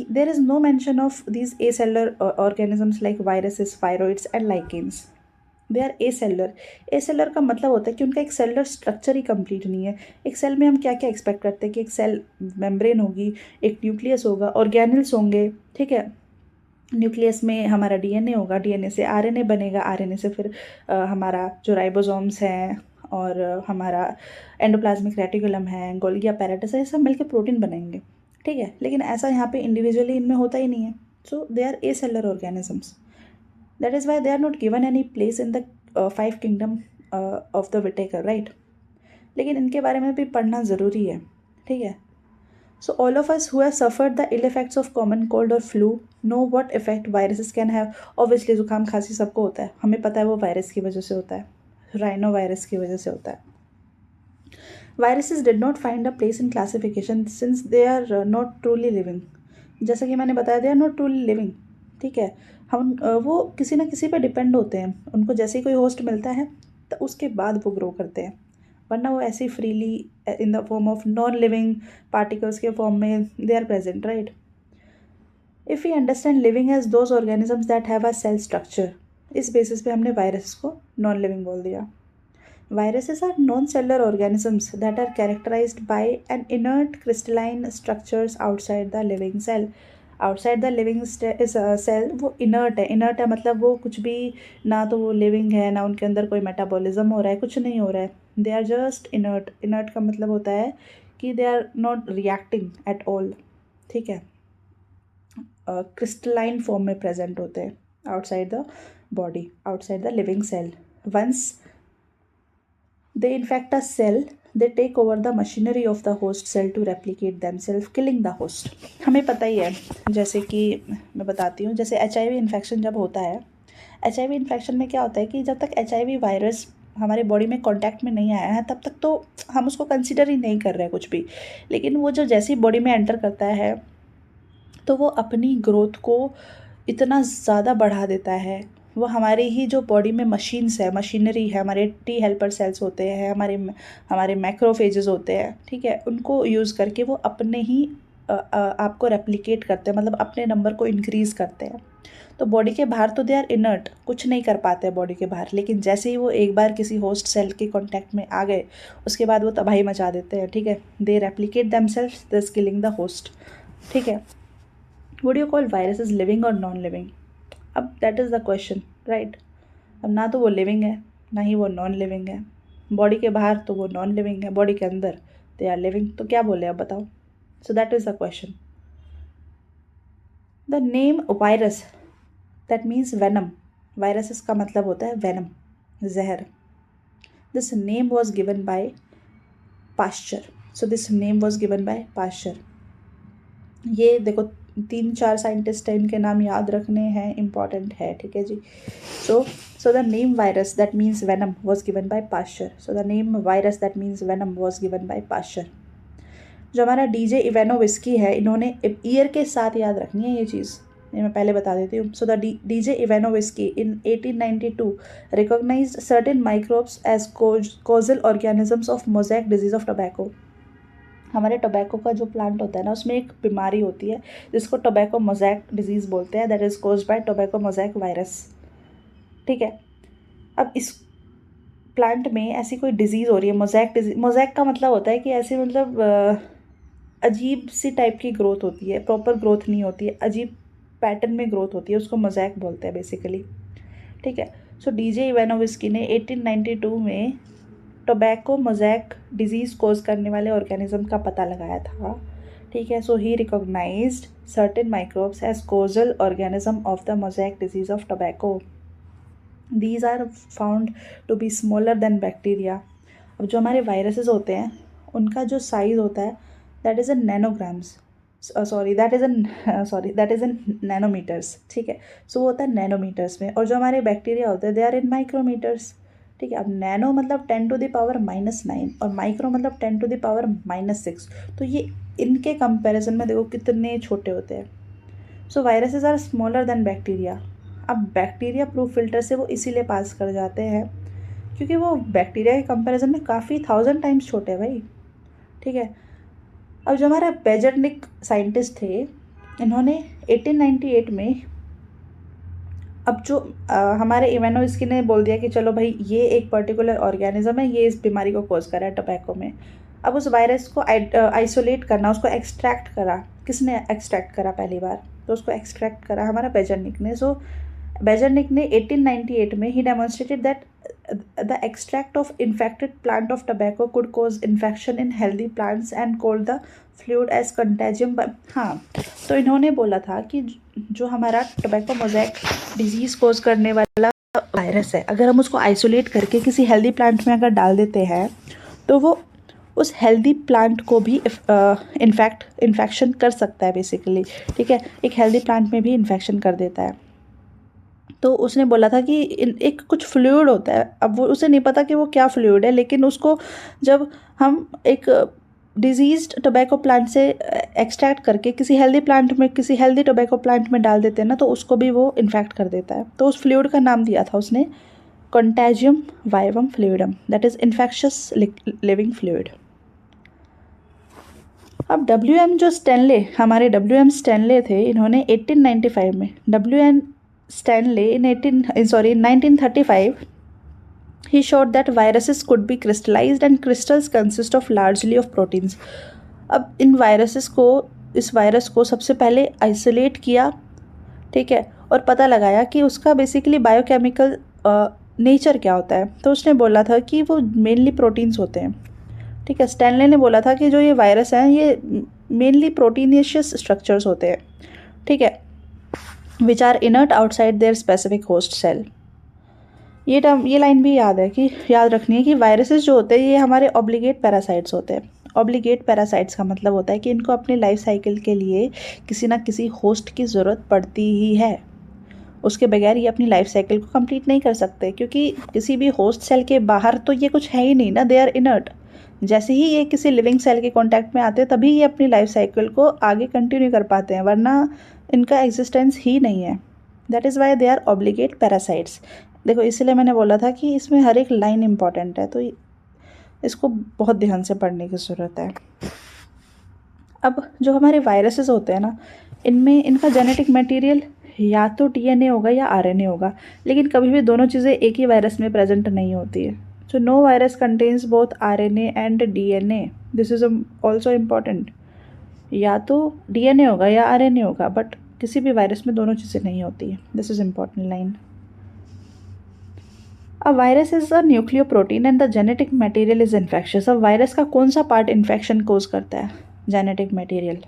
there is no mention of these acellular organisms like viruses, viroids and lichens. They are acellular. acellular का मतलब होता है कि उनका एक सेलुलर स्ट्रक्चर ही कंप्लीट नहीं है। एक सेल में हम क्या क्या एक्सपेक्ट करते हैं कि एक सेल मेम्ब्रेन होगी, एक न्यूक्लियस होगा, ऑर्गेनल्स होंगे, ठीक है। न्यूक्लियस में हमारा DNA होगा, DNA से RNA बनेगा, RNA से फिर हमारा जो राइबोसोम्स हैं और हमारा एंडोप्लाज्मिक रेटिकुलम है, गोल्गी apparatus है, ये सब मिलकर प्रोटीन बनेंगे, ठीक है। लेकिन ऐसा यहाँ पे इंडिविजुअली इनमें होता ही नहीं है। So they are acellular organisms, that is why they are not given any place in the 5 kingdom of the Whittaker, right. लेकिन इनके बारे में भी पढ़ना ज़रूरी है, ठीक है। So all of us who have suffered the ill effects of common cold और flu know what effect viruses can have. Obviously जुकाम खांसी सबको होता है, हमें पता है वो वायरस की वजह से होता है, राइनो वायरस की वजह से होता है। Viruses did not find a place in classification since they are not truly living. जैसा कि मैंने बताया, they are not truly living, ठीक है। हम वो किसी ना किसी पे डिपेंड होते हैं, उनको जैसे ही कोई होस्ट मिलता है तो उसके बाद वो ग्रो करते हैं, वरना वो ऐसे ही freely in the form of non living particles के फॉर्म में they are present, right. If we understand living as those organisms that have a cell structure, इस बेसिस पे हमने वायरस को नॉन लिविंग बोल दिया। Viruses are non-cellular organisms that are characterized by an inert crystalline structures outside the living cell. Outside the living cell वो inert है। inert है मतलब वो कुछ भी, ना तो वो living है ना उनके अंदर कोई मेटाबॉलिज्म हो रहा है, कुछ नहीं हो रहा है। They are just inert. inert का मतलब होता है कि they are not reacting at all, ठीक है। क्रिस्टलाइन फॉर्म में प्रेजेंट होते हैं outside the body, outside the living cell. Once they infect a cell, they take over the machinery of the host cell to replicate themselves, killing the host. हमें पता ही है, जैसे कि मैं बताती हूँ, जैसे HIV इन्फेक्शन जब होता है, HIV इन्फेक्शन में क्या होता है कि जब तक HIV वायरस हमारे बॉडी में कांटेक्ट में नहीं आया है तब तक तो हम उसको कंसिडर ही नहीं कर रहे हैं कुछ भी। लेकिन वो जो जैसे ही बॉडी में एंटर करता है तो वो अपनी ग्रोथ को इतना ज़्यादा बढ़ा देता है, वो हमारी ही जो बॉडी में मशीन्स है, मशीनरी है, हमारे टी हेल्पर सेल्स होते हैं, हमारे मैक्रोफेजेस होते हैं, ठीक है, उनको यूज़ करके वो अपने ही आपको रेप्लिकेट करते हैं, मतलब अपने नंबर को इंक्रीज़ करते हैं। तो बॉडी के बाहर तो दे आर इनर्ट, कुछ नहीं कर पाते हैं बॉडी के बाहर, लेकिन जैसे ही वो एक बार किसी होस्ट सेल के कॉन्टैक्ट में आ गए, उसके बाद वो तबाही मचा देते हैं, ठीक है। दे रेप्लिकेट देमसेल्व्स, दस किलिंग द होस्ट, ठीक है। Would you call viruses living और नॉन लिविंग? अब that is the question, right. अब ना तो वो लिविंग है, ना ही वो नॉन लिविंग है। बॉडी के बाहर तो वो नॉन लिविंग है, बॉडी के अंदर दे आर लिविंग, तो क्या बोले अब बताओ। So that is the question. The name virus, that means venom. Viruses का मतलब होता है वेनम, जहर। This name was given by Pasteur. So this name was given by Pasteur. ये देखो 3-4 साइंटिस्ट हैं, इनके नाम याद रखने हैं, इम्पॉर्टेंट है, ठीक है जी। So the name virus that means venom was given by Pasteur. So the name virus that means venom was given by Pasteur. जो हमारा डीजे इवानोविस्की है, इन्होंने ईयर के साथ याद रखनी है ये चीज़, ये मैं पहले बता देती हूँ। So the DJ Ivanowsky in 1892 recognised certain microbes as causal organisms of mosaic disease of tobacco. हमारे टोबैको का जो प्लांट होता है ना, उसमें एक बीमारी होती है जिसको टोबैको मोज़ेक डिजीज़ बोलते हैं, that is caused by tobacco mosaic virus, ठीक है। अब इस प्लांट में ऐसी कोई डिजीज़ हो रही है, मोज़ेक डिजीज। मोज़ेक का मतलब होता है कि ऐसी मतलब अजीब सी टाइप की ग्रोथ होती है, प्रॉपर ग्रोथ नहीं होती है, अजीब पैटर्न में ग्रोथ होती है, उसको मोज़ेक बोलते हैं बेसिकली, ठीक है। सो डीजे इवानोविस्की ने 1892 में टोबैको मोज़ेक डिजीज़ कोज करने वाले ऑर्गेनिज्म का पता लगाया था, ठीक है। So he recognized certain microbes as causal organism of the mosaic disease of tobacco. These are found to be smaller than bacteria. अब जो हमारे वायरसेस होते हैं, उनका जो साइज़ होता है that is in nanograms, that is in nanometers, ठीक है। सो वो होता है नैनोमीटर्स में, और जो हमारे बैक्टीरिया होते हैं दे आर इन माइक्रोमीटर्स, ठीक है। अब नैनो मतलब 10⁻⁻⁹ और माइक्रो मतलब 10⁻⁻6। तो ये इनके कंपैरिजन में देखो कितने छोटे होते हैं। So viruses are smaller than bacteria. अब बैक्टीरिया प्रूफ फिल्टर से वो इसीलिए पास कर जाते हैं क्योंकि वो बैक्टीरिया के कंपैरिजन में काफ़ी 1000 टाइम्स छोटे हैं भाई, ठीक है। अब जो हमारा बेजरनिक साइंटिस्ट थे, इन्होंने 1898 में, अब जो हमारे इवानोविस्की ने बोल दिया कि चलो भाई ये एक पर्टिकुलर ऑर्गेनिज्म है, ये इस बीमारी को कोज कर रहा है टोबैको में। अब उस वायरस को आइसोलेट करना, उसको एक्सट्रैक्ट करा। किसने एक्सट्रैक्ट करा पहली बार? तो उसको एक्सट्रैक्ट करा हमारा बेजरनिक ने। सो बेजरनिक ने 1898 में ही demonstrated that the extract of infected plant of tobacco could cause infection in healthy plants and called the fluid as contagium. हाँ, तो इन्होंने बोला था कि जो हमारा टोबैको मोज़ेक डिजीज़ कोज करने वाला वायरस है, अगर हम उसको आइसोलेट करके किसी हेल्दी प्लांट में अगर डाल देते हैं तो वो उस हेल्दी प्लांट को भी इन्फेक्शन कर सकता है बेसिकली, ठीक है। एक हेल्दी प्लांट में भी इन्फेक्शन कर देता है। तो उसने बोला था कि एक कुछ फ्लूइड होता है, अब वो उसे नहीं पता कि वो क्या फ्लूइड है, लेकिन उसको जब हम एक डिजीज्ड टोबैको प्लांट से एक्सट्रैक्ट करके किसी हेल्दी प्लांट में, किसी हेल्दी टोबैको प्लांट में डाल देते हैं ना, तो उसको भी वो इन्फेक्ट कर देता है। तो उस फ्लूइड का नाम दिया था उसने contagium vivum fluidum, that is infectious living fluid. अब WM जो स्टैनले, हमारे WM स्टैनले थे, इन्होंने 1895 में, WM Stanley in 1935 he showed that viruses could be crystallized and crystals consist of largely of proteins. अब इस वायरस को सबसे पहले आइसोलेट किया, ठीक है, और पता लगाया कि उसका बेसिकली बायोकेमिकल नेचर क्या होता है। तो उसने बोला था कि वो मेनली प्रोटीन्स होते हैं, ठीक है। स्टैनले ने बोला था कि जो ये वायरस हैं ये मेनली प्रोटीनियस स्ट्रक्चर्स होते हैं, ठीक है, which are inert outside their specific host cell. ये लाइन भी याद रखनी है कि वायरसेस जो होते हैं ये हमारे ऑब्लिगेट पैरासाइट्स होते हैं। ऑब्लिगेट पैरासाइट्स का मतलब होता है कि इनको अपने लाइफ साइकिल के लिए किसी ना किसी होस्ट की ज़रूरत पड़ती ही है, उसके बगैर ये अपनी लाइफ साइकिल को कंप्लीट नहीं कर सकते, क्योंकि किसी भी होस्ट सेल के बाहर तो ये कुछ है ही नहीं ना, दे आर इनर्ट। जैसे ही ये किसी लिविंग सेल के कांटेक्ट में आते हैं तभी ये अपनी लाइफ साइकिल को आगे कंटिन्यू कर पाते हैं, वरना इनका एग्जिस्टेंस ही नहीं है, that is why they are obligate parasites. देखो इसलिए मैंने बोला था कि इसमें हर एक लाइन इंपॉर्टेंट है, तो इसको बहुत ध्यान से पढ़ने की ज़रूरत है। अब जो हमारे वायरसेस होते हैं ना, इनमें इनका जेनेटिक मटेरियल या तो डीएनए होगा या आरएनए होगा, लेकिन कभी भी दोनों चीज़ें एक ही वायरस में प्रेजेंट नहीं होती है। So no virus contains both RNA and DNA, this is also important. या तो डीएनए होगा या आरएनए होगा, बट किसी भी वायरस में दोनों चीज़ें नहीं होती है। This is important line. A virus is a nucleo protein and the genetic material is infectious. अब वायरस का कौन सा पार्ट इन्फेक्शन कोज करता है? Genetic material.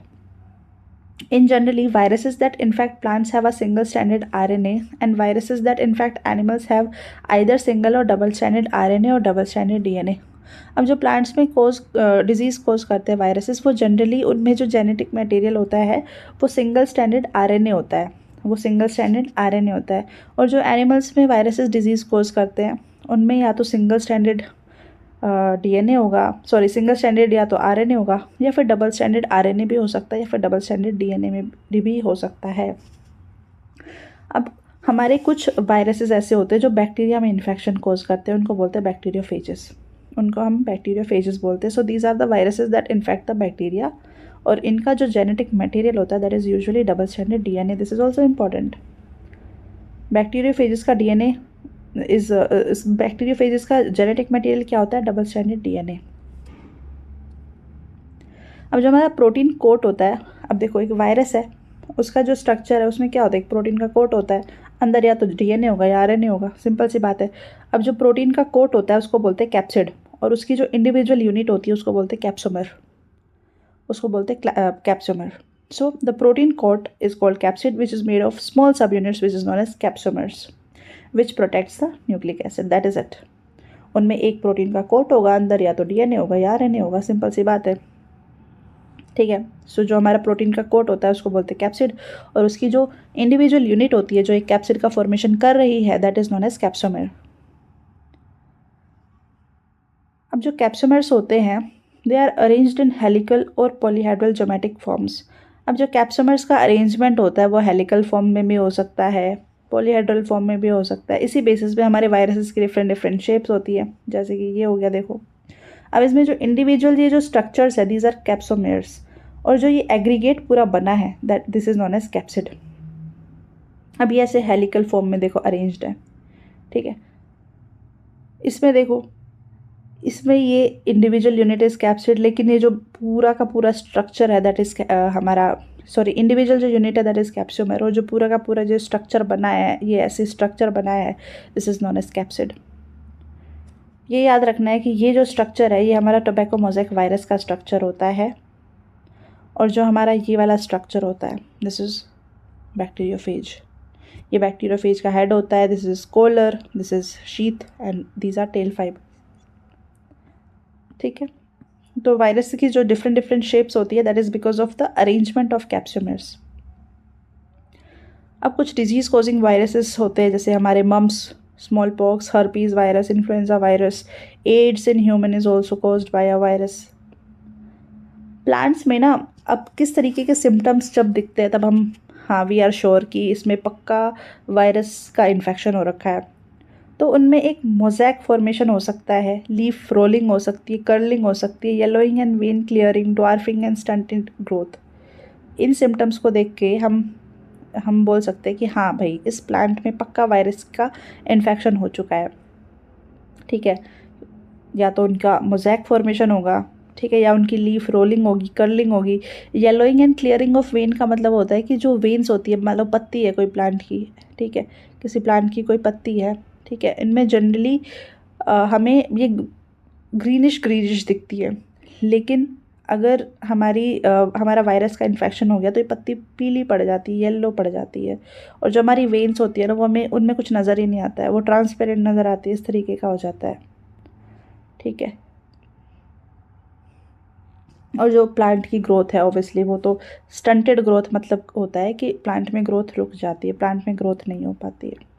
In generally, viruses that infect plants have a single-stranded RNA, and viruses that infect animals have either single or double-stranded RNA or double-stranded DNA. अब जो plants में disease कोज करते हैं वायरसेस, वो generally उनमें जो जेनेटिक मटेरियल होता है वो सिंगल स्टैंडर्ड आरएनए होता है, और जो एनिमल्स में वायरसेस डिजीज़ कोज करते हैं उनमें या तो सिंगल स्टैंडर्ड डीएनए होगा, सिंगल स्टैंडर्ड या तो आरएनए होगा, या फिर डबल स्टैंडर्ड आरएनए भी हो सकता है, या फिर डबल स्टैंडर्ड डीएनए में भी हो सकता है। अब हमारे कुछ वायरसेस ऐसे होते हैं जो बैक्टीरिया में इन्फेक्शन कोज करते हैं, उनको बोलते हैं बैक्टीरियोफेजेस। उनको हम बैक्टीरियोफेजेस बोलते हैं। So these are the viruses that infect the bacteria, और इनका जो जेनेटिक मटेरियल होता है that is usually double standard DNA. This is also important. Bacteriophages का डीएनए बैक्टीरियोफेजेस का जेनेटिक मटेरियल क्या होता है? Double standard DNA. अब जो हमारा प्रोटीन कोट होता है, अब देखो एक वायरस है, उसका जो स्ट्रक्चर है उसमें क्या होता है? एक प्रोटीन का कोट होता है, अंदर या तो डीएनए होगा या आरएनए होगा, सिंपल सी बात है। अब जो प्रोटीन का कोट होता है उसको बोलते हैं कैप्सिड, और उसकी जो इंडिविजुअल यूनिट होती है उसको बोलते हैं कैप्सोमर। So the protein coat is called capsid, which is made of small subunits which is known as capsomers, which protects the nucleic acid. That is it. उनमें एक प्रोटीन का कोट होगा, अंदर या तो डीएनए होगा या आरएनए होगा, सिंपल सी बात है, ठीक है। सो जो हमारा प्रोटीन का कोट होता है उसको बोलते हैं कैप्सिड, और उसकी जो इंडिविजुअल यूनिट होती है जो एक कैप्सिड का फॉर्मेशन कर रही है that is known as capsomer. अब जो कैप्सोमर्स होते हैं they are arranged in helical और पॉलीहेड्रल जोमेटिक फॉर्म्स। अब जो कैप्सोमर्स का अरेंजमेंट होता है वो हेलिकल फॉर्म में भी हो सकता है, पॉलीहेड्रल फॉर्म में भी हो सकता है। इसी बेसिस पे हमारे वायरसेस की डिफरेंट शेप्स होती है, जैसे कि ये हो गया देखो। अब इसमें जो इंडिविजुअल ये जो स्ट्रक्चर्स है दीज आर कैप्सोमेर्स, और जो ये एग्रीगेट पूरा बना है that this is known as capsid. अब ये ऐसे हेलिकल फॉर्म में देखो अरेंज्ड है, ठीक है। इसमें देखो, इसमें ये इंडिविजुअल यूनिट इज कैप्सिड, लेकिन ये जो पूरा का पूरा स्ट्रक्चर है दैट इज इंडिविजुअल जो यूनिट है दैट इज कैप्सोमर, और जो पूरा का पूरा जो स्ट्रक्चर बनाया है, ये ऐसे स्ट्रक्चर बनाया है, this is known as capsid. ये याद रखना है कि ये जो स्ट्रक्चर है ये हमारा टोबैको मोज़ेक वायरस का स्ट्रक्चर होता है, और जो हमारा ये वाला स्ट्रक्चर होता है दिस इज बैक्टीरियोफेज। ये बैक्टीरियोफेज का हेड होता है, this is collar, this is sheath, and these are tail fiber, ठीक है। तो वायरस की जो डिफरेंट शेप्स होती है that is because of the arrangement of capsomers. अब कुछ डिजीज कॉजिंग वायरसेस होते हैं, जैसे हमारे mumps, small pox, herpes virus, influenza virus, AIDS in human is also caused by a virus. Plants में ना अब किस तरीके के सिम्टम्स जब दिखते हैं तब हम वी आर श्योर कि इसमें पक्का वायरस का इन्फेक्शन हो रखा है। तो उनमें एक मोज़ेक फॉर्मेशन हो सकता है, लीफ रोलिंग हो सकती है, कर्लिंग हो सकती है, yellowing and when clearing, dwarfing and stunted growth. In symptoms को देख के हम बोल सकते हैं कि हाँ भाई इस प्लांट में पक्का वायरस का इन्फेक्शन हो चुका है, ठीक है। या तो उनका मोज़ेक फॉर्मेशन होगा, ठीक है, या उनकी लीफ रोलिंग होगी, कर्लिंग होगी। Yellowing and clearing of when का मतलब होता है कि जो वेन्स होती है, मान लो पत्ती है कोई प्लांट की, ठीक है, किसी प्लांट की कोई पत्ती है, ठीक है, इनमें जनरली हमें ये ग्रीनिश दिखती है, लेकिन अगर हमारा वायरस का इन्फेक्शन हो गया तो ये पत्ती पीली पड़ जाती है, येलो पड़ जाती है, और जो हमारी वेन्स होती है ना वो हमें उनमें कुछ नज़र ही नहीं आता है, वो ट्रांसपेरेंट नज़र आती है, इस तरीके का हो जाता है, ठीक है। और जो प्लांट की ग्रोथ है ऑब्वियसली वो तो स्टंटेड ग्रोथ मतलब होता है कि प्लांट में ग्रोथ रुक जाती है, प्लांट में ग्रोथ नहीं हो पाती है।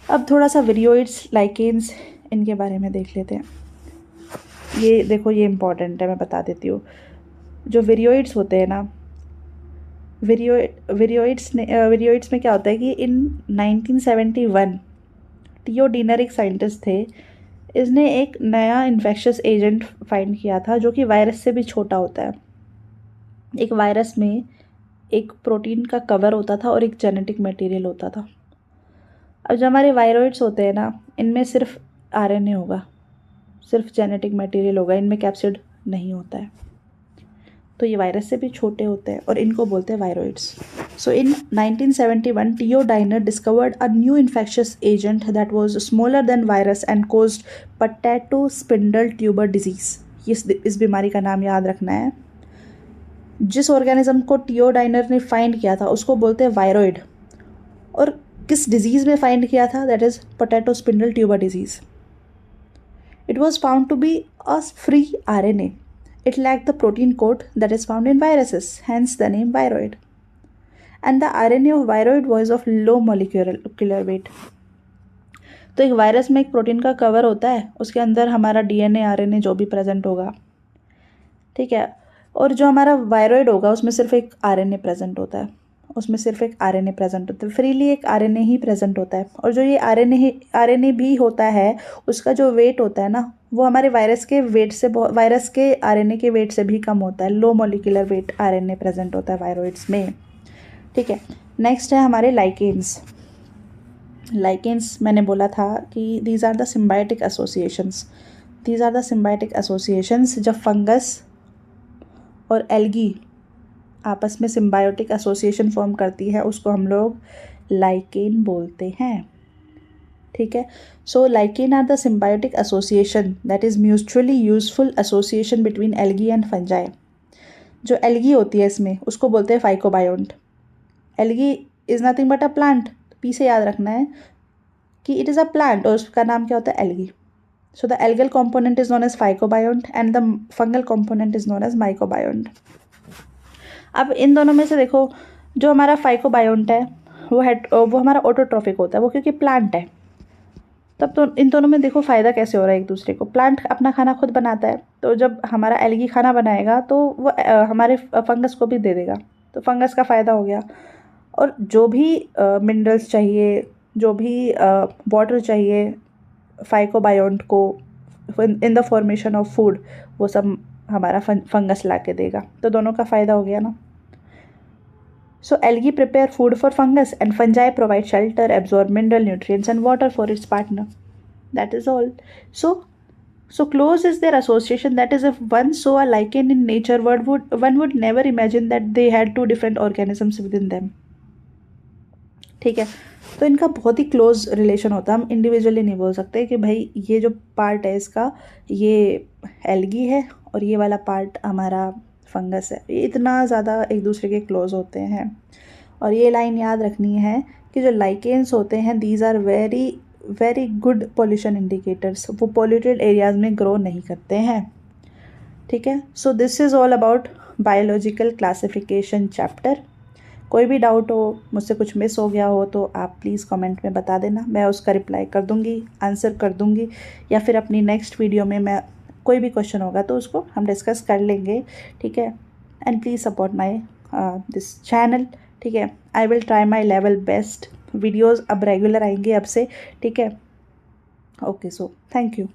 अब थोड़ा सा विरियोइड्स, लाइकेन्स, इनके बारे में देख लेते हैं। ये देखो ये इम्पॉर्टेंट है, मैं बता देती हूँ। जो विरियोइड्स होते हैं ना विरियोइड्स में क्या होता है कि इन 1971 टियो डीनर एक साइंटिस्ट थे, इसने एक नया इन्फेक्शियस एजेंट फाइंड किया था जो कि वायरस से भी छोटा होता है। एक वायरस में एक प्रोटीन का कवर होता था और एक जेनेटिक मटेरियल होता था। अब जो हमारे वायरॉइड्स होते हैं ना, इनमें सिर्फ आरएनए होगा, सिर्फ जेनेटिक मटेरियल होगा, इनमें कैप्सिड नहीं होता है। तो ये वायरस से भी छोटे होते हैं और इनको बोलते हैं वायरॉइड्स। सो इन 1971 टियो dinar discovered a new infectious agent that was smaller than virus and caused potato spindle tuber disease. इस बीमारी का नाम याद रखना है। जिस ऑर्गेनिज्म को टियो डाइनर ने फाइंड किया था उसको बोलते हैं वायरॉइड, और किस डिजीज़ में फाइंड किया था, that is potato spindle tuber disease. It was found to be a free RNA. It lacked the protein coat that is found in viruses, hence the name viroid. And the RNA of viroid was of low molecular weight. तो एक virus में एक protein का cover होता है, उसके अंदर हमारा DNA RNA जो भी प्रेजेंट होगा, ठीक है, और जो हमारा वायरॉइड होगा उसमें सिर्फ एक RNA प्रेजेंट होता है, उसमें सिर्फ एक RNA प्रेजेंट होता है, फ्रीली एक RNA ही प्रेजेंट होता है। और जो ये RNA भी होता है, उसका जो वेट होता है ना, वो हमारे वायरस के RNA के वेट से भी कम होता है। Low molecular weight RNA present होता है वायरॉइड्स में, ठीक है। नेक्स्ट है हमारे लाइकेन्स। लाइकेन्स मैंने बोला था कि these are the symbiotic associations. जब फंगस और एल्गी आपस में सिम्बायोटिक एसोसिएशन फॉर्म करती है, उसको हम लोग लाइकेन बोलते हैं, ठीक है। So lichen are the symbiotic association that is mutually useful association between algae and fungi. जो एल्गी होती है इसमें, उसको बोलते हैं phycobiont. Algae is nothing but a plant. P से याद रखना है कि इट इज़ अ प्लांट और उसका नाम क्या होता है, algae. So the algal component is known as phycobiont and the fungal component is known as mycobiont. अब इन दोनों में से देखो, जो हमारा फाइकोबायोन्ट है वो हमारा ऑटोट्रॉफिक होता है, वो क्योंकि प्लांट है। तब तो इन दोनों में देखो फ़ायदा कैसे हो रहा है एक दूसरे को। प्लांट अपना खाना खुद बनाता है, तो जब हमारा एल्गी खाना बनाएगा तो वो हमारे फंगस को भी दे देगा, तो फंगस का फ़ायदा हो गया। और जो भी मिनरल्स चाहिए, जो भी वाटर चाहिए फाइकोबायोन्ट को in the formation of food, वो सब हमारा फंगस ला के देगा, तो दोनों का फ़ायदा हो गया ना। So algae prepare food for fungus and fungi provide shelter, absorb mineral nutrients and water for its partner. That is all. So close is their association that is if one saw a lichen in nature, one would never imagine that they had two different organisms within them. ठीक है, तो इनका बहुत ही close relation होता है। हम individually नहीं बोल सकते कि भाई ये जो पार्ट है इसका ये एल्गी है और ये वाला पार्ट हमारा फंगस है। ये इतना ज़्यादा एक दूसरे के क्लोज होते हैं। और ये लाइन याद रखनी है कि जो लाइकेन्स होते हैं these are very very good pollution indicators. वो पॉल्यूटेड एरियाज़ में ग्रो नहीं करते हैं, ठीक है। So this is all about biological classification chapter. कोई भी डाउट हो, मुझसे कुछ मिस हो गया हो तो आप प्लीज़ कमेंट में बता देना, मैं उसका रिप्लाई कर दूँगी, आंसर कर दूँगी, या फिर अपनी नेक्स्ट वीडियो में मैं कोई भी क्वेश्चन होगा तो उसको हम डिस्कस कर लेंगे, ठीक है। And please support my this channel, ठीक है। I will try my level best. Videos अब रेगुलर आएंगे अब से, ठीक है। Okay, so thank you.